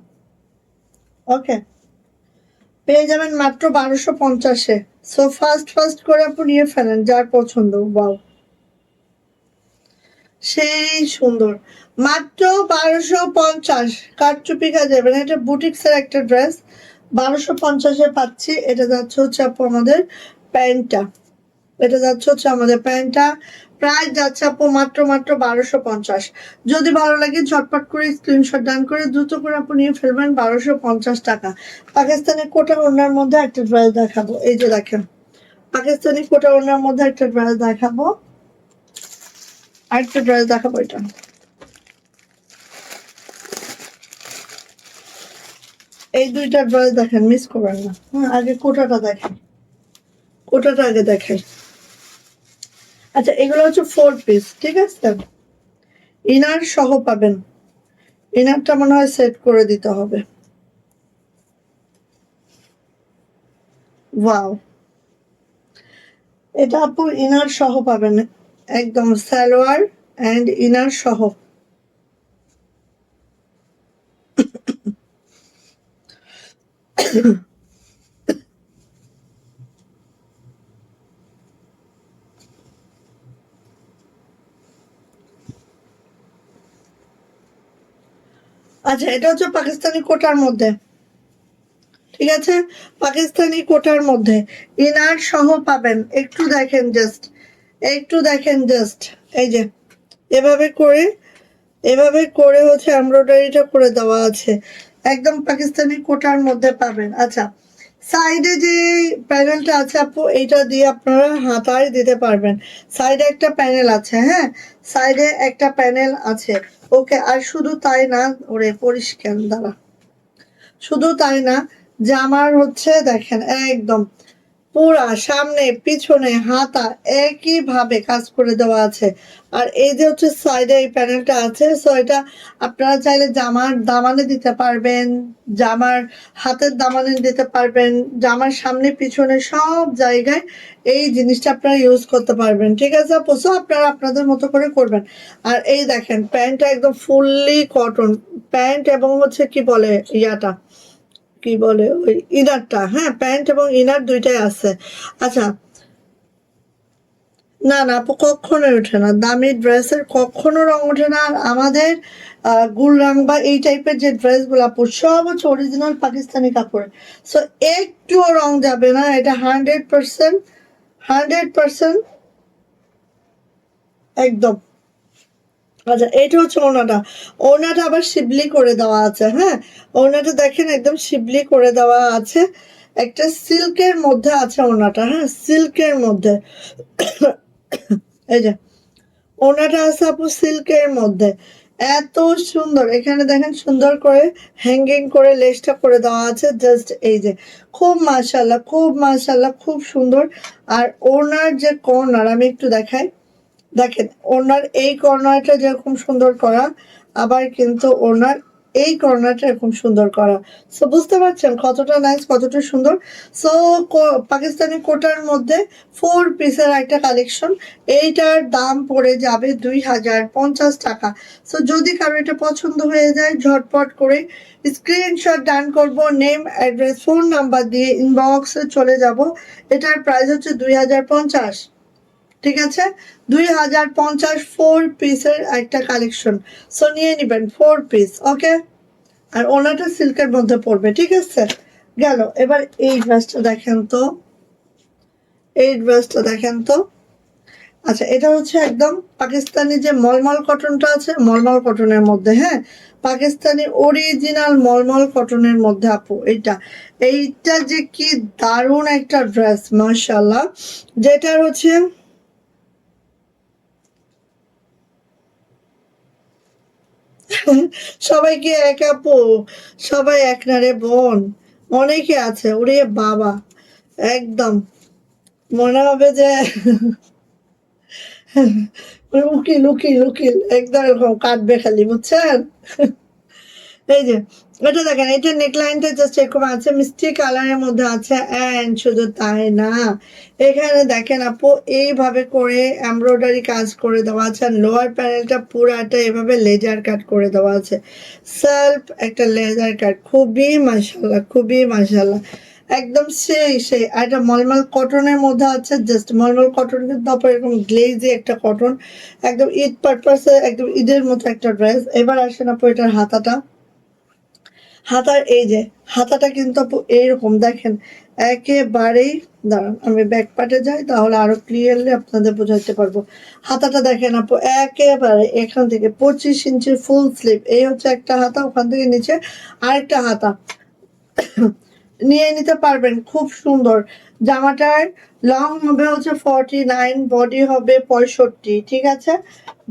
ওকে? পেয়ে যাবেন মাত্র 1250-এ। সো ফার্স্ট ফার্স্ট করে আপু নিয়ে ফেলেন যার পছন্দ। ওয়াও, সেই সুন্দর। মাত্র 1250 কারচুপি কাজ যাবেন। এটা বুটিক্সের একটা ড্রেস, 1250-এ পাচ্ছি। এটা যাচ্ছে হচ্ছে আপু আমাদের প্যান্টটা, এটা যাচ্ছে হচ্ছে আমাদের প্যান্টটা। প্রাইস যাচ্ছে আপু মাত্র মাত্র 1250। যদি ভালো লাগে ঝটপট করে স্ক্রিনশট ডান করে দ্রুত করে আপু নিয়ে ফেলবেন। 1250 টাকা। পাকিস্তানি কোটা ওড়নার মধ্যে একটা ড্রেস দেখাবো। এই যে দেখেন, পাকিস্তানি কোটা ওড়নার মধ্যে একটা ড্রেস দেখাবো, আরেকটা ড্রেস দেখাবো। এটা এই দুইটা ড্রেস দেখেন, মিস করবেন না। আগে কোটাটা দেখেন, কোটাটা আগে দেখাই। আচ্ছা, এগুলো হচ্ছে 4 পিস, ঠিক আছে? ইনার সহ পাবেন। ইনারটা মনে হয় সেট করে দিতে হবে। ওয়াও, এটা আপু ইনার সহ পাবেন, একদম সালোয়ার এন্ড ইনার সহ। আচ্ছা, এটা হচ্ছে পাকিস্তানি কোটার মধ্যে, ঠিক আছে? পাকিস্তানি কোটার মধ্যে ইনার সহ পাবেন। একটু দেখেন জাস্ট, একটু দেখেন জাস্ট। এই যে এভাবে করে, এভাবে করে হচ্ছে এমব্রয়ডারিটা করে দেওয়া আছে, একদম পাকিস্তানি কোটার মধ্যে পাবেন। আচ্ছা, সাইডে যে প্যানেলটা আছে আপু, এইটা দিয়ে আপনারা হাতায় দিতে পারবেন। সাইডে একটা প্যানেল আছে, হ্যাঁ, সাইডে একটা প্যানেল আছে, ওকে? আর শুধু তাই না, ওরে পরিষ্কার দ্বারা, শুধু তাই না, জামার হচ্ছে দেখেন একদম পুরা সামনে পিছনে হাতা একই ভাবে কাজ করে দেওয়া আছে। আর এই যে হচ্ছে সাইডে এই প্যানেলটা আছে, সো এটা আপনারা চাইলে জামার দামানে দিতে পারবেন, জামার হাতের দামানে দিতে পারবেন, জামার সামনে পিছনে সব জায়গায় এই জিনিসটা আপনারা ইউজ করতে পারবেন, ঠিক আছে আপু? সো আপনারা আপনাদের মতো করে করবেন। আর এই দেখেন প্যান্টটা একদম ফুললি কটন প্যান্ট, এবং হচ্ছে কি বলে ইয়াটা, কি বলে ওই ইনারটা, হ্যাঁ প্যান্ট এবং ইনার দুইটাই আছে। আচ্ছা, না না আপু কখনোই ওঠে না, দামি ড্রেসের কখনো রং ওঠে না। আর আমাদের গুল রং বা এই টাইপের যে ড্রেসগুলো আপু সব হচ্ছে অরিজিনাল পাকিস্তানি কাপড়, সো একটুও রং যাবে না, এটা 100%, 100% একদম। আচ্ছা, এটা হচ্ছে ওড়নাটা। ওড়নাটা আবার শিবলি করে দেওয়া আছে, হ্যাঁ ওড়নাটা দেখেন একদম শিবলি করে দেওয়া আছে, একটা সিল্কের মধ্যে আছে ওড়নাটা, হ্যাঁ সিল্কের মধ্যে। এই যে ওড়নাটা আছে আপু সিল্কের মধ্যে, এত সুন্দর। এখানে দেখেন সুন্দর করে হ্যাঙ্গিং করে লেসটা করে দেওয়া আছে, জাস্ট এই যে খুব মাশাআল্লাহ, খুব মাশাআল্লাহ, খুব সুন্দর। আর ওড়নার যে কর্নার আমি একটু দেখাই, দেখেন ওনার এই কর্নারটা যেরকম সুন্দর করা, আবার কিন্তু ওনার এই কর্নারটা এরকম সুন্দর করা। সো বুঝতে পারছেন কতটা নাইস, কতটা সুন্দর। সো পাকিস্তানি কোটার মধ্যে 4 পিসের একটা কালেকশন, এইটার দাম পড়ে যাবে 2050 টাকা। সো যদি কারো এটা পছন্দ হয়ে যায় ঝটপট করে স্ক্রিনশট ডান করব, নেম অ্যাড্রেস ফোন নাম্বার দিয়ে ইনবক্সে চলে যাব। এটার প্রাইস হচ্ছে 2050, ঠিক আছে 2050, 4 পিসের একটা কালেকশন। সো নিয়ে নিবেন 4 পিস, ওকে। আর ওনাটা সিল্কের মধ্যে পড়বে, ঠিক আছে গেল। এবার এই ড্রেসটা দেখেন তো, এই ড্রেসটা দেখেন তো। আচ্ছা, এটা হচ্ছে একদম পাকিস্তানি যে মলমল কটনটা আছে, মলমল কটনের মধ্যে, হ্যাঁ পাকিস্তানি অরিজিনাল মলমল কটনের মধ্যে আপু এইটা, এইটা যে কি দারুণ একটা ড্রেস মাশাআল্লাহ, যেটার হচ্ছে সবাই কি এক আপু? সবাই এক না রে বোন, অনেকে আছে ওরে বাবা, একদম মনে হবে যে উকিল উকিল উকিল, একদম এরকম কাটবে খালি, বুঝছেন? এই যে এটা দেখেন, এটা নেকলাইনটা জাস্ট এরকম আছে, মিষ্টি কালারের মধ্যে আছে। এন্ড শুধু তাই না, এখানে দেখেন আপু এইভাবে করে এমব্রয়ডারি কাজ করে দেওয়া আছে, আর লোয়ার প্যানেলটা পুরাটা এভাবে লেজার কাট করে দেওয়া আছে, সেলফ একটা লেজার কাট, খুবই মাশাআল্লাহ, খুবই মাশাআল্লাহ, একদম সেই। আর এটা মলমল কটনের মধ্যে আছে, জাস্ট মলমল কটন কিন্তু তারপর এরকম গ্লেজি একটা কটন, একদম ঈদ পারপাসে একদম ঈদের মতো একটা ড্রেস। এবার আসেন আপু এটার হাতাটা, হাতার এই যে হাতাটা কিন্তু আপু এইরকম দেখেন, একেবারেই, দাঁড়ান আমি ব্যাক পার্টে যাই তাহলে আরো ক্লিয়ারলি আপনাদের বোঝাতে পারবো। হাতাটা দেখেন আপু একেবারে এখান থেকে 25 ইঞ্চির ফুল স্লিভ, এই হচ্ছে একটা হাতা, ওখান থেকে নিচে আরেকটা হাতা নিয়ে নিতে পারবেন, খুব সুন্দর। জামাটার লং হবে হচ্ছে 49, বডি হবে 65, ঠিক আছে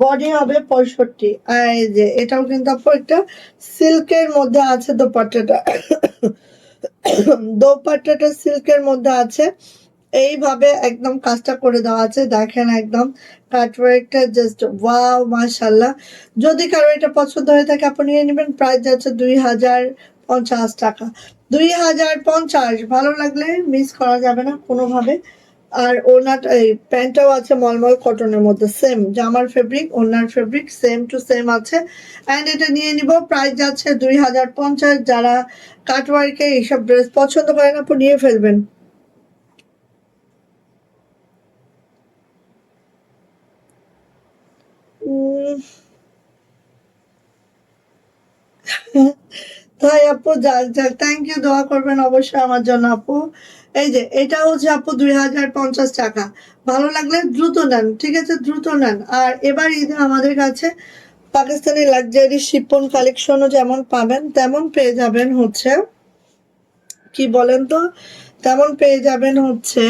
বডি হবে 65। আর এই যে এটাও কিন্তু আপু একটা সিল্কের মধ্যে আছে দোপাট্টাটা, দোপাট্টাটা সিল্কের মধ্যে আছে, এইভাবে একদম কাজটা করে দেওয়া আছে, দেখেন একদম কাটওয়ার্কটা জাস্ট ওয়াও মাশাআল্লাহ। যদি কারো এটা পছন্দ হয়ে থাকে আপনি নিয়ে নেবেন, প্রাইস যাচ্ছে 2050 টাকা, 2050। ভালো লাগলে মিস করা যাবে না কোনোভাবে। আর ওনাটা এই প্যান্টটাও আছে মলমল কটনের মধ্যে, সেম জামার fabric owner fabric same to same আছে। অ্যান্ড এটা নিয়ে নিব, প্রাইস যাচ্ছে 2050। যারা কাটওয়ার্কে এইসব ড্রেস পছন্দ করেন আপনি নিয়ে ফেলবেন। উম, তাই আপু, যাক যাক, থ্যাংক ইউ, দোয়া করবেন অবশ্যই আমার জন্য আপু। এই যে এটা হচ্ছে আপু 2050 টাকা, ভালো লাগলে দ্রুত নেন, ঠিক আছে দ্রুত নেন। আর এবার ঈদে আমাদের কাছে পাকিস্তানি লাক্সারি শিপন কালেকশনও যেমন পাবেন তেমন পেয়ে যাবেন হচ্ছে, কি বলেন তো, তেমন পেয়ে যাবেন হচ্ছে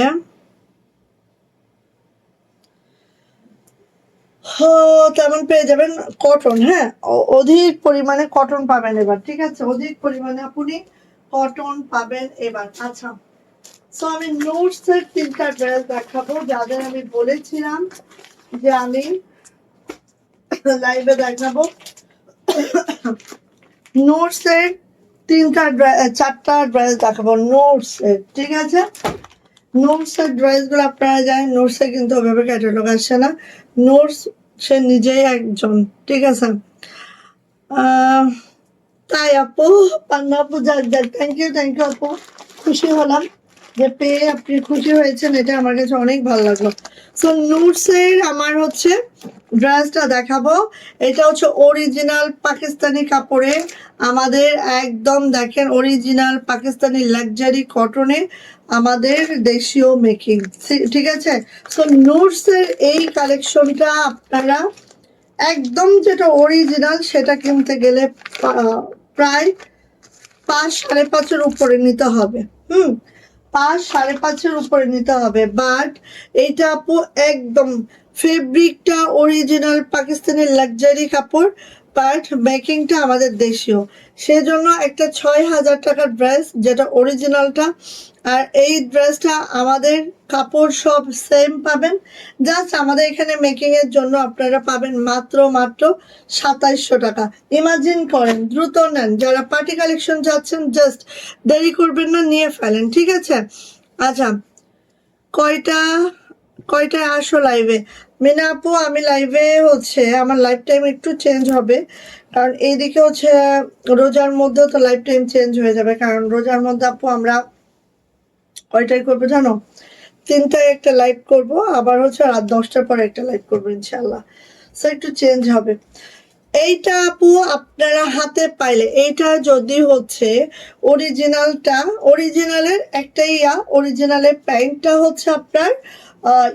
তেমন পেয়ে যাবেন কটন, হ্যাঁ অধিক পরিমাণে কটন পাবেন এবার, ঠিক আছে অধিক পরিমাণে আপনি কটন পাবেন এবার। আচ্ছা, সো আমি নোটস এর 3টা ড্রেস দেখাবো, যাদের আমি বলেছিলাম যে আমি লাইভে দেখাবো। নোটস এর 4টা ড্রেস দেখাবো, নোটস এর, ঠিক আছে নোটস এর ড্রেস গুলো আপনারা জানেন, নোটস এ কিন্তু ওভাবে ক্যাটালগ আসে না, নোটস সে নিজেই একজন, ঠিক আছে। আহ তাই আপু, পান্না আপু, যাক যাক, থ্যাংক ইউ আপু, খুশি হলাম যে পেয়ে আপনি খুশি হয়েছেন, এটা আমার কাছে অনেক ভালো লাগলো। সো নুটসের আমার হচ্ছে ড্রেসটা দেখাবো। এটা হচ্ছে অরিজিনাল পাকিস্তানি কাপড়ে, আমাদের একদম দেখেন অরিজিনাল পাকিস্তানি লাক্সারি কটনে, আমাদের দেশীয় মেকিং, ঠিক আছে। সো নুটসের এই কালেকশনটা আপনারা একদম যেটা অরিজিনাল সেটা কিনতে গেলে প্রায় 5-5.5-এর উপরে নিতে হবে। 5-5.5-এর উপরে নিতে হবে। বাট এইটা আপু একদম ফেব্রিকটা অরিজিনাল পাকিস্তানি লাক্সারি কাপড়, বাট মেকিংটা আমাদের দেশীয়, সেজন্য একটা 6,000 টাকার ড্রেস যেটা অরিজিনালটা। আর এই ড্রেসটা আমাদের কাপড় সব সেম পাবেন, জাস্ট আমাদের এখানে মেকিং এর জন্য আপনারা পাবেন মাত্র 2700 টাকা। ইমাজিন করেন, দ্রুত নেন, যারা পার্টি কালেকশন যাচ্ছেন জাস্ট দেরি করবেন না, নিয়ে ফেলেন, ঠিক আছে। আচ্ছা, কয়টা কয়টায় আসো লাইভে? মিনা আপু, আমি লাইভে হচ্ছে আমার লাইফ টাইম একটু চেঞ্জ হবে, কারণ এইদিকে হচ্ছে রোজার মধ্যেও তো লাইফ টাইম চেঞ্জ হয়ে যাবে, কারণ রোজার মধ্যে আপু আমরা কয়টায় করবো জানো? 3টায় একটা লাইভ করব, আবার হচ্ছে রাত 10টার পরে একটা লাইভ করবো ইনশাল্লাহ। সো একটু চেঞ্জ হবে। এইটা আপু আপনারা হাতে পাইলে, এইটা যদি হচ্ছে অরিজিনালটা, অরিজিনালের একটা অরিজিনালের প্যান্টটা হচ্ছে আপনার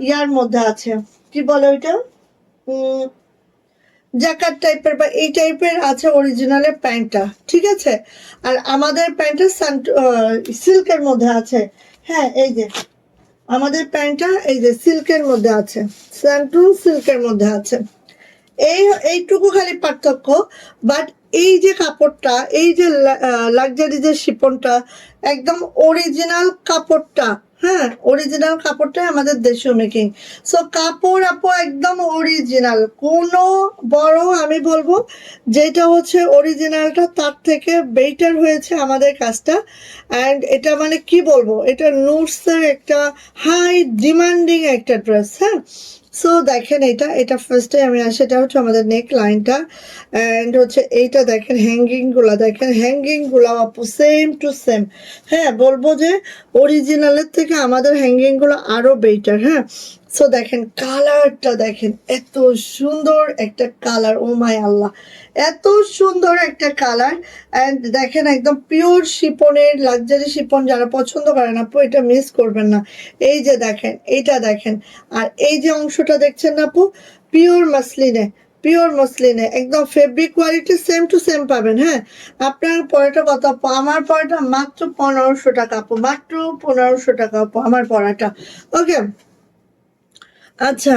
ইয়ার মধ্যে আছে, কি বলে ওইটা, জ্যাকেট টাইপের বা এই টাইপের আছে অরিজিনালের প্যান্টটা, ঠিক আছে। আর আমাদের প্যান্টটা সিল্কের মধ্যে আছে। হ্যাঁ, এই যে আমাদের প্যান্টটা এই যে সিল্কের মধ্যে আছে, স্যান্টুন সিল্কের মধ্যে আছে। এইটুকু খালি পার্থক্য। বাট এই যে কাপড়টা, এই যে লাক্সারি যে শিপনটা, একদম অরিজিনাল কাপড়টা, হ্যাঁ অরিজিনাল কাপড়টাই আমাদের দেশীয় মেকিং। সো কাপড় আপু একদম অরিজিনাল, কোনো বড় আমি বলবো যেটা হচ্ছে অরিজিনালটা তার থেকে বেটার হয়েছে আমাদের কাজটা। অ্যান্ড এটা মানে কি বলবো, এটা নুটসের একটা হাই ডিমান্ডিং একটা ড্রেস, হ্যাঁ। সো দেখেন, এটা ফার্স্টে আমি আসি, এটা হচ্ছে আমাদের নেক লাইনটা, অ্যান্ড হচ্ছে এইটা দেখেন হ্যাঙ্গিংগুলো, দেখেন হ্যাঙ্গিংগুলো আপু সেম টু সেম। হ্যাঁ, বলবো যে অরিজিনালের থেকে আমাদের হ্যাঙ্গিংগুলো আরও বেটার, হ্যাঁ। সো দেখেন কালারটা, দেখেন এত সুন্দর একটা কালার, ও মাই আল্লাহ, এত সুন্দর একটা কালার। অ্যান্ড দেখেন একদম পিওর শিপনের, লাক্সারি শিপন যারা পছন্দ করেন আপু এটা মিস করবেন না। এই যে দেখেন, এইটা দেখেন, আর এই যে অংশটা দেখছেন না আপু, পিওর মসলিনে একদম fabric quality same to same পাবেন, হ্যাঁ। আপনার পড়াটা কত আপু? আমার পড়াটা মাত্র 1500 টাকা আপু, মাত্র 1500 টাকা আপু আমার পড়াটা, ওকে। আচ্ছা,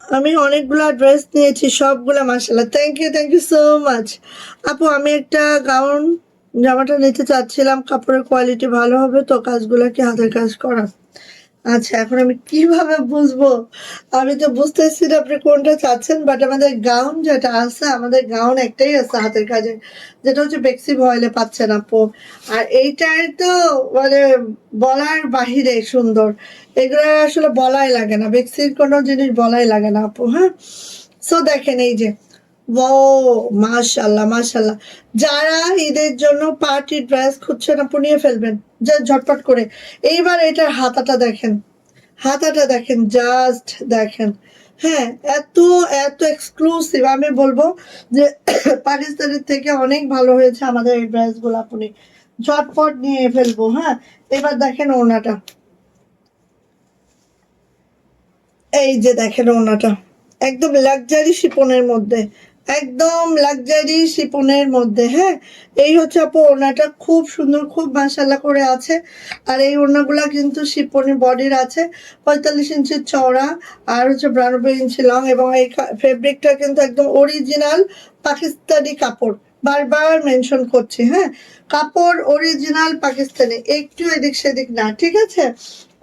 আমি অনেকগুলা ড্রেস নিয়েছি, সবগুলা মাশাআল্লাহ, থ্যাংক ইউ সো মাচ আপু। আমি একটা গাউন জামাটা নিতে চাচ্ছিলাম, কাপড়ের কোয়ালিটি ভালো হবে তো, কাজগুলা কি হাতের কাজ করা? আচ্ছা, এখন আমি কিভাবে বুঝবো? আমি তো বুঝতেছি না আপনি কোনটা চাচ্ছেন, বাট আমাদের গাউন যেটা আছে, আমাদের গাউন একটাই আছে হাতের কাজে, যেটা হচ্ছে বেক্সি ভয়েলে পাচ্ছেন আপু। আর এইটাই তো মানে বলার বাহিরে সুন্দর, এগুলো আসলে বলাই লাগে না, বেক্সির কোনো জিনিস বলাই লাগে না আপু, হ্যাঁ। সো দেখেন এই যে, ও মাশাল্লাহ, যারা ঈদের জন্য পার্টি ড্রেস খুঁজছেন আপু নিয়ে ফেলবেন যা ঝটপট করে। এইবার এটার হাতাটা দেখেন, জাস্ট দেখেন, হ্যাঁ, এত এত এক্সক্লুসিভ, আমি বলবো যে পাকিস্তানের থেকে অনেক ভালো হয়েছে আমাদের এই ড্রেসগুলো, আপনি ঝটপট নিয়ে ফেলবো, হ্যাঁ। এবার দেখেন ওড়নাটা, এই যে দেখেন ওড়নাটা একদম লাক্সারি শিপনের মধ্যে, একদম লাক্সারি শিপনের মধ্যে, হ্যাঁ। এই হচ্ছে আপু ওড়নাটা, খুব সুন্দর, খুব মাশাআল্লাহ করে আছে। আর এই ওড়নাগুলা কিন্তু শিপনের বডির আছে 45 ইঞ্চি চওড়া, আর হচ্ছে 92 ইঞ্চি লং, এবং এই ফেব্রিকটা কিন্তু একদম অরিজিনাল পাকিস্তানি কাপড়, বারবার মেনশন করছি, হ্যাঁ। কাপড় অরিজিনাল পাকিস্তানি, একটু এদিক সেদিক না, ঠিক আছে।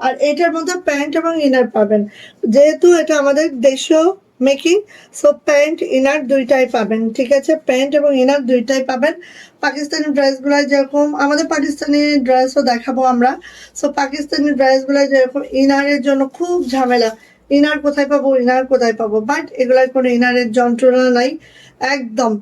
আর এটার মধ্যে প্যান্ট এবং ইনার পাবেন, যেহেতু এটা আমাদের দেশীয় মেকিং, সো প্যান্ট ইনার দুইটাই পাবেন, ঠিক আছে। প্যান্ট এবং ইনার দুইটাই পাবেন। পাকিস্তানি ড্রেসগুলো যেরকম, আমাদের পাকিস্তানি ড্রেসও দেখাবো আমরা। সো পাকিস্তানি ড্রেসগুলো যেরকম ইনারের জন্য খুব ঝামেলা, ইনার কোথায় পাবো, বাট এগুলার কোনো ইনারের যন্ত্রণা নাই, একদম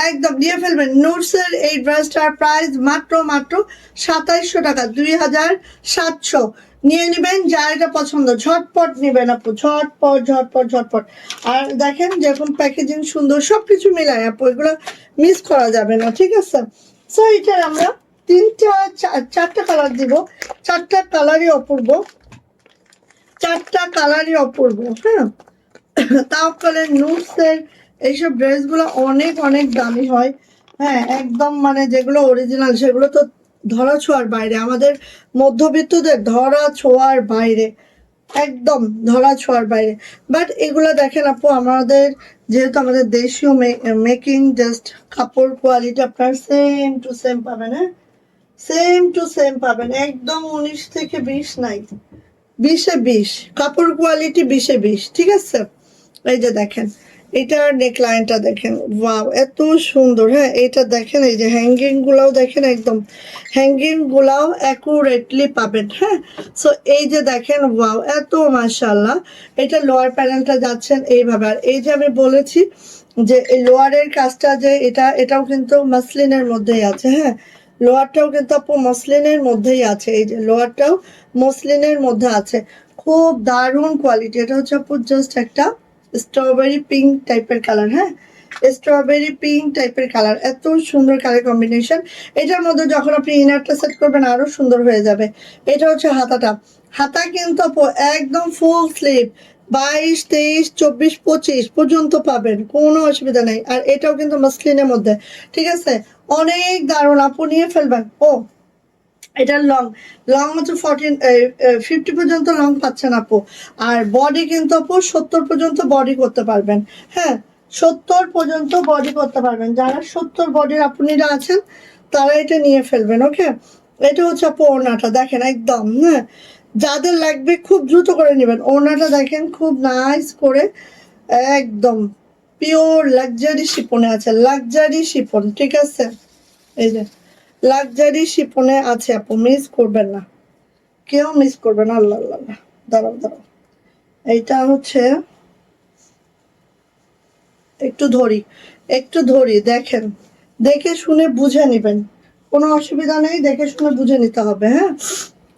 একদম নিয়ে ফেলবেন। নুটসের এই ড্রেসটার প্রাইস মাত্র 2700 টাকা, 2700 নিয়ে নেবেন। যার এটা পছন্দ ঝটপট নেবেন আপু, ঝটপট ঝটপট ঝটপট। আর দেখেন যেরকম প্যাকেজিং সুন্দর, সবকিছু মিলায় আপু, এগুলো মিস করা যাবে না, ঠিক আছে। সো এটার আমরা চারটা কালার দিব, চারটা কালারই অপূর্ব, চারটা কালারই অপূর্ব। হ্যাঁ, তাহলে নুটসের এইসব ড্রেসগুলো অনেক অনেক দামি হয়। হ্যাঁ, একদম মানে যেগুলো অরিজিনাল সেগুলো তো ধরা ছোঁয়ার বাইরে, আমাদের মধ্যবিত্তদের ধরা ছোঁয়ার বাইরে, একদম ধরা ছোঁয়ার বাইরে। বাট এগুলো দেখেন আপু, আমাদের যেহেতু আমাদের দেশীয় মেকিং, জাস্ট কাপড় কোয়ালিটি আপনার সেম টু সেম পাবেন। হ্যাঁ, সেম টু সেম পাবেন, একদম 19 থেকে 20 নাই, 20-এ 20 কাপড় কোয়ালিটি, 20-এ 20, ঠিক আছে। এই যে দেখেন এটার নেকলাইনটা দেখেন, ওয়াও এত সুন্দর। হ্যাঁ, এটা দেখেন, এই যে হ্যাঙ্গিং গুলাও দেখেন, একদম হ্যাঙ্গিং গুলাও অ্যাকুরেটলি পাবেন। হ্যাঁ, সো এই যে দেখেন, ওয়াও এত মাশাআল্লাহ। এটা লোয়ার প্যানেলটা যাচ্ছেন এইভাবে। আর এই যে আমি বলেছি যে এই লোয়ারের কাজটা যে এটাও কিন্তু মাসলিনের মধ্যেই আছে। হ্যাঁ, লোয়ারটাও কিন্তু আপু মসলিনের মধ্যেই আছে, এই যে লোয়ারটাও মসলিনের মধ্যে আছে। খুব দারুণ কোয়ালিটি। এটা হচ্ছে আপু জাস্ট একটা স্ট্রবেরি পিঙ্ক টাইপের কালার। হ্যাঁ, স্ট্রবেরি পিঙ্ক টাইপের কালার, এত সুন্দর কালার কম্বিনেশন। এটার মধ্যে যখন আপনি ইনারটা সেট করবেন আরো সুন্দর হয়ে যাবে। এটা হচ্ছে হাতাটা, হাতা কিন্তু আপু একদম ফুল স্লিভ, 22, 23, 24, 25 পর্যন্ত পাবেন, কোনো অসুবিধা নেই। আর এটাও কিন্তু মসলিনের মধ্যে, ঠিক আছে। অনেক দারুণ আপু, নিয়ে ফেলবেন। ও এটা লং, লং হচ্ছে 50 পর্যন্ত লং পাচ্ছেন আপু। আর বডি কিন্তু আপু 70 পর্যন্ত বডি করতে পারবেন। হ্যাঁ, 70 পর্যন্ত বডি করতে পারবেন। যারা 70 বডির আপুনিরা আছেন তারা এটা নিয়ে ফেলবেন। ওকে, এটা হচ্ছে আপু ওড়নাটা দেখেন, একদম। হ্যাঁ, যাদের লাগবে খুব দ্রুত করে নেবেন। ওড়নাটা দেখেন খুব নাইস করে, একদম পিওর লাক্সারি শিপনে আছে, লাক্সারি শিপন, ঠিক আছে। এই যে লাক্সারি শিপনে আছে আপু, মিস করবেন না, কেউ মিস করবে না। আল্লাহ আল্লাহ আল্লাহ। দাঁড়াও দাঁড়াও, এইটা হচ্ছে একটু ধরি, একটু ধরি, দেখেন দেখে শুনে বুঝে নেবেন, কোনো অসুবিধা নেই, দেখে শুনে বুঝে নিতে হবে। হ্যাঁ,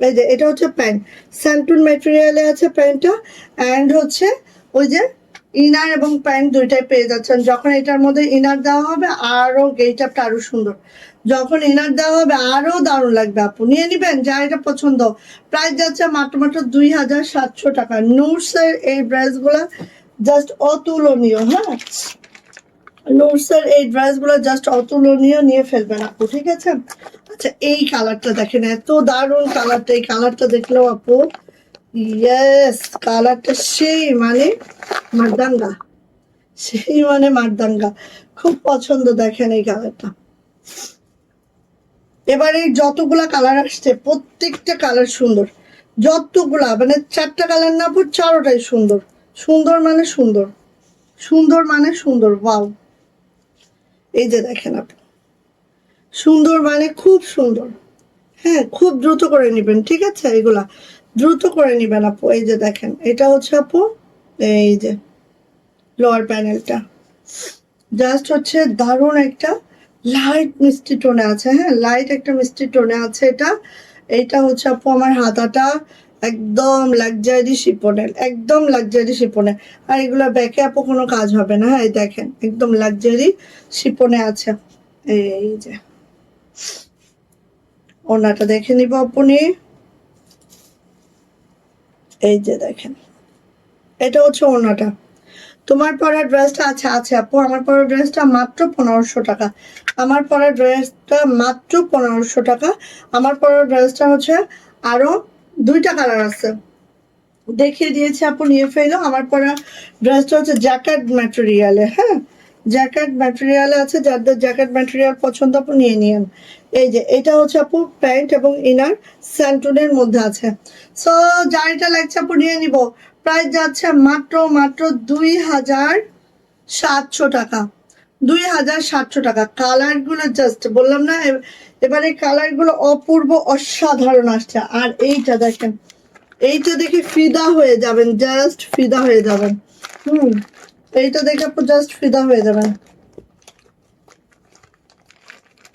এই যে এটা হচ্ছে প্যান্ট, স্যান্টুন ম্যাটেরিয়ালে আছে প্যান্টটা। অ্যান্ড হচ্ছে ওই যে ইনার এবং প্যান্ট দুইটাই পেয়ে যাচ্ছেন। যখন এটার মধ্যে ইনার দেওয়া হবে আরো গেটআপটা আরো সুন্দর, যখন ইনার দেওয়া হবে আরো দারুণ লাগবে আপু, নিয়ে নিবেন যা এটা পছন্দ। প্রাইস যাচ্ছে মাত্র 2700 টাকা। নুটসের এই ড্রেসগুলা জাস্ট অতুলনীয়। হ্যাঁ, নুটসের এই ড্রেসগুলো জাস্ট অতুলনীয়, নিয়ে ফেলবেন আপু, ঠিক আছে। আচ্ছা, এই কালারটা দেখেন, এত দারুণ কালারটা, এই কালারটা দেখলেও আপু, ইয়েস, কালারটা সেই মানে মারদাঙ্গা, সেই মানে মারদাঙ্গা, খুব পছন্দ। দেখেন এই কালারটা, এবারে যতগুলা কালার আসছে প্রত্যেকটা কালার সুন্দর, যতগুলা মানে 4টা কালার না আপু, 4টাই সুন্দর। সুন্দর মানে সুন্দর, সুন্দর মানে সুন্দর, ওয়াও। এই যে দেখেন আপু, সুন্দর মানে খুব সুন্দর। হ্যাঁ, খুব দ্রুত করে নেবেন, ঠিক আছে, এগুলা দ্রুত করে নেবেন আপু। এই যে দেখেন এটা হচ্ছে আপু, এই যে লোয়ার প্যানেলটা জাস্ট হচ্ছে দারুণ একটা লাইট মিষ্টি টোনে আছে। হ্যাঁ, লাইট একটা মিষ্টি টোনে আছে এটা। এইটা হচ্ছে আপু আমার হাতাটা, একদম লাক্সারি শিপনের, একদম লাক্সারি শিপনের। আর এগুলো ব্যাকে আপু কোনো কাজ হবে না। হ্যাঁ, এই দেখেন একদম লাক্সারি শিপনে আছে। এই যে ওনাটা দেখে নিব আপনি, এই যে দেখেন এটা হচ্ছে ওড়নাটা। তোমার পরা ড্রেসটা আছে আছে আপু, আমার পরা ড্রেসটা মাত্র 1500 টাকা, আমার পরা ড্রেসটা মাত্র 1500 টাকা। আমার পরা ড্রেসটা হচ্ছে আরো 2টা কালার আছে, দেখিয়ে দিয়েছি আপু, নিয়ে ফেলো। আমার পরা ড্রেসটা হচ্ছে জ্যাকেট ম্যাটেরিয়ালে। হ্যাঁ, জ্যাকেট ম্যাটেরিয়ালে আছে, যাদের জ্যাকেট ম্যাটেরিয়াল পছন্দ আপু নিয়ে নিন। এই যে এটা হচ্ছে আপু প্যান্ট এবং ইনার স্যান্টুনের মধ্যে আছে। সো যার এটা লাগছে আপু নিয়ে নিব। প্রাইস যাচ্ছে মাত্র 2700 টাকা, 2700 টাকা। কালার গুলো জাস্ট বললাম না, এবারে কালার গুলো অপূর্ব অসাধারণ আসছে। আর এইটা দেখেন, এইটা দেখে ফিদা হয়ে যাবেন, জাস্ট ফিদা হয়ে যাবেন। এইটা দেখে আপু জাস্ট ফিদা হয়ে যাবেন।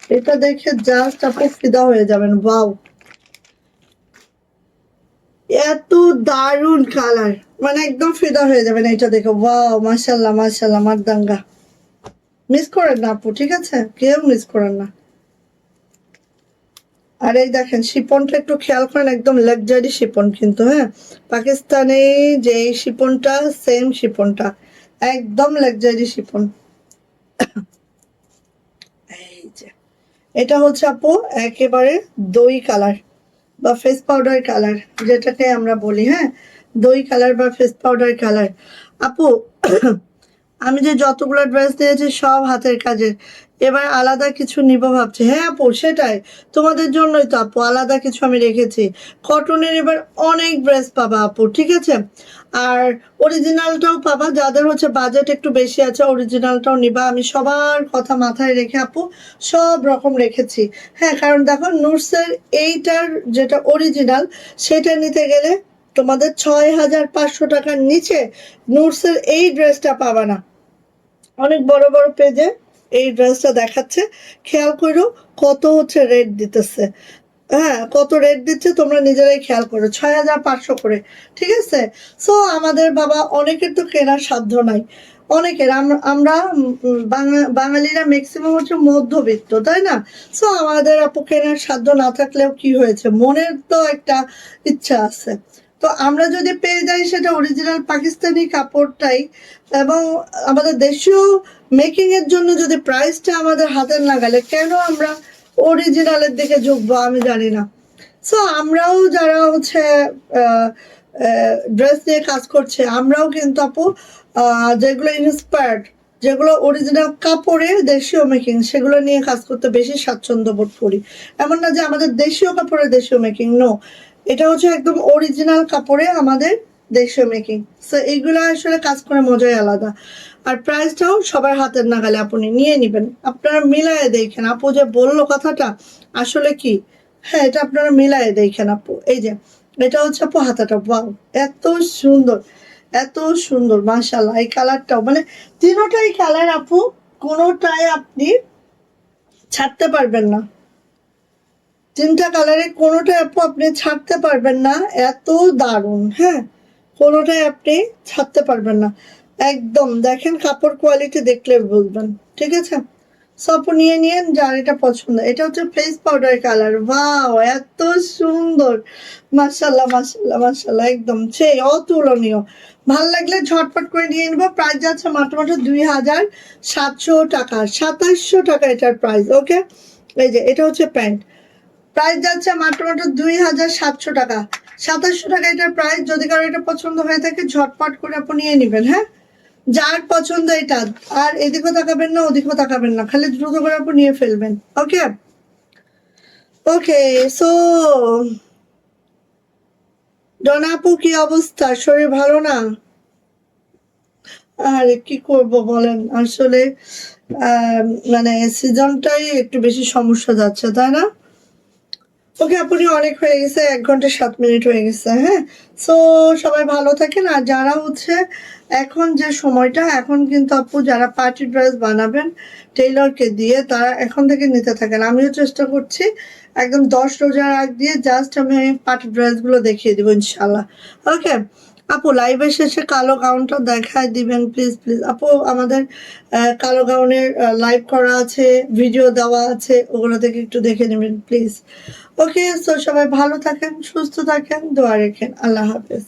এটা দেখে জাস্ট আপনি ফিদা হয়ে যাবেন। ওয়াও, এত দারুণ কালার, মানে একদম ফিদা হয়ে যাবেন এটা দেখে। ওয়াও, মাশাল্লাহ মাশাল্লাহ, মারদাঙ্গা। মিস করেন না আপু, ঠিক আছে, কেউ মিস করেন না। আর এই দেখেন শিপনটা একটু খেয়াল করেন, একদম লাক্সারি শিপন কিন্তু, হ্যাঁ, পাকিস্তানি যে শিপনটা সেম শিপনটা, একদম লাক্সারি শিপন। এই যে এটা হচ্ছে আপু একেবারে দই কালার বা ফেস পাউডার কালার, যেটাকে আমরা বলি, হ্যাঁ, দই কালার বা ফেস পাউডার কালার। আপু আমি যে যতগুলো ড্রেস দিয়েছি সব হাতের কাজের, এবার আলাদা কিছু নিব ভাবছি। হ্যাঁ আপু, সেটাই, তোমাদের জন্যই তো আপু আলাদা কিছু আমি রেখেছি। কটনের এবার অনেক ড্রেস পাবা আপু, ঠিক আছে, আর অরিজিনালটাও পাবা। যাদের হচ্ছে বাজেট একটু বেশি আছে অরিজিনালটাও নিবা। আমি সবার কথা মাথায় রেখে আপু সব রকম রেখেছি। হ্যাঁ, কারণ দেখো নুটসের এইটার যেটা অরিজিনাল, সেটা নিতে গেলে তোমাদের 6,500 টাকার নিচে নুটসের এই ড্রেসটা পাবা না। অনেক বড় বড় পেজে এই ড্রেসটা দেখাচ্ছে, খেয়াল করো কত হচ্ছে রেট দিতেছে। হ্যাঁ, কত রেট দিচ্ছে তোমরা নিজেরাই খেয়াল করো, 6,500 করে, ঠিক আছে। সো আমাদের বাবা অনেকের তো কেনার সাধ্য নাই, অনেকের, আমরা বাঙালিরা ম্যাক্সিমাম হচ্ছে মধ্যবিত্ত, তাই না? সো আমাদের আপু কেনার সাধ্য না থাকলেও কি হয়েছে, মনের তো একটা ইচ্ছা আছে। তো আমরা যদি পেয়ে যাই সেটা অরিজিনাল পাকিস্তানি কাপড়টাই, এবং আমাদের দেশীয় মেকিং এর জন্য যদি প্রাইসটা আমাদের হাতের নাগালে, কেন আমরা অরিজিনালের দিকে ঝুঁকবো আমি জানি না। সো আমরাও যারা হচ্ছে ড্রেস নিয়ে কাজ করছে, আমরাও কিন্তু আপু যেগুলো ইন্সপায়ার্ড, যেগুলো অরিজিনাল কাপড়ে দেশীয় মেকিং, সেগুলো নিয়ে কাজ করতে বেশি স্বাচ্ছন্দ্য বোধ করি। এমন না যে আমাদের দেশীয় কাপড়ে দেশীয় মেকিং, নো, এটা হচ্ছে একদম অরিজিনাল কাপড়ে আমাদের দেশীয় মেকিং। সো এইগুলো আসলে কাজ করে মজাই আলাদা। আর প্রাইসটাও সবার হাতের নাগালে আপনি নিয়ে নেবেন। আপনারা মিলায়ে দেখেন, আপু যে বললো কথাটা আসলে কি, হ্যাঁ, এটা আপনারা মিলায়ে দেখেন আপু। এই যে এটা হচ্ছে আপু হাতাটা, ওয়াও, এত সুন্দর, এত সুন্দর, মাশাআল্লাহ। এই কালারটাও মানে তিনোটাই কালার আপু, কোনোটাই আপনি ছাড়তে পারবেন না। তিনটা কালারে কোনোটাই আপু আপনি ছাড়তে পারবেন না, এত দারুণ। হ্যাঁ, কোনোটাই আপনি ছাড়তে পারবেন না একদম। দেখেন কাপড় কোয়ালিটি দেখলে বুঝবেন, ঠিক আছে। সব নিয়ে নিয়েন যার এটা পছন্দ। এটা হচ্ছে ফেস পাউডার কালার, ওয়াও, এত সুন্দর, মাশাল্লাহ মাশাল্লাহ মাশাল্লাহ, একদম সেই অতুলনীয়। ভাল লাগলে ঝটপট করে নিয়ে নিবো। প্রাইস যাচ্ছে মাত্র মাত্র 2,700 টাকা, 2,700 টাকা এটার প্রাইস, ওকে। এই যে এটা হচ্ছে প্যান্ট, প্রাইস যাচ্ছে মাত্র মাত্র 2,700 টাকা, 2,700 টাকা এটার প্রাইস। যদি কারো এটা পছন্দ হয়ে থাকে ঝটপট করে আপনি নিয়ে নেবেন, হ্যাঁ, যার পছন্দ এটা। আর এদিকেও তাকাবেন না ওদিকেও তাকাবেন না, খালি দ্রুত করে আপনি নিয়ে ফেলবেন, ওকে। ওকে, সো ডনা আপু কি অবস্থা, শরীর ভালো না? আরে কি করব বলেন, আসলে আহ, মানে সিজনটাই একটু বেশি সমস্যা যাচ্ছে, তাই না? ওকে আপনি, অনেক হয়ে গেছে, 1 ঘন্টা 7 মিনিট হয়ে গেছে, হ্যাঁ। সো সবাই ভালো থাকেন। আর যারা হচ্ছে এখন যে সময়টা, এখন কিন্তু আপু যারা পার্টি ড্রেস বানাবেন টেইলরকে দিয়ে, তারা এখন থেকে নিতে থাকেন। আমিও চেষ্টা করছি একদম 10 রোজার আগ দিয়ে জাস্ট আমি পার্টি ড্রেসগুলো দেখিয়ে দিব ইনশাল্লাহ, ওকে। আপু লাইভের শেষে কালো গাউনটা দেখায় দিবেন প্লিজ প্লিজ আপু। আমাদের কালো গাউনের লাইভ করা আছে, ভিডিও দেওয়া আছে, ওগুলো থেকে একটু দেখে নেবেন প্লিজ, ওকে। সো সবাই ভালো থাকেন, সুস্থ থাকেন, দোয়া রেখেন, আল্লাহ হাফেজ।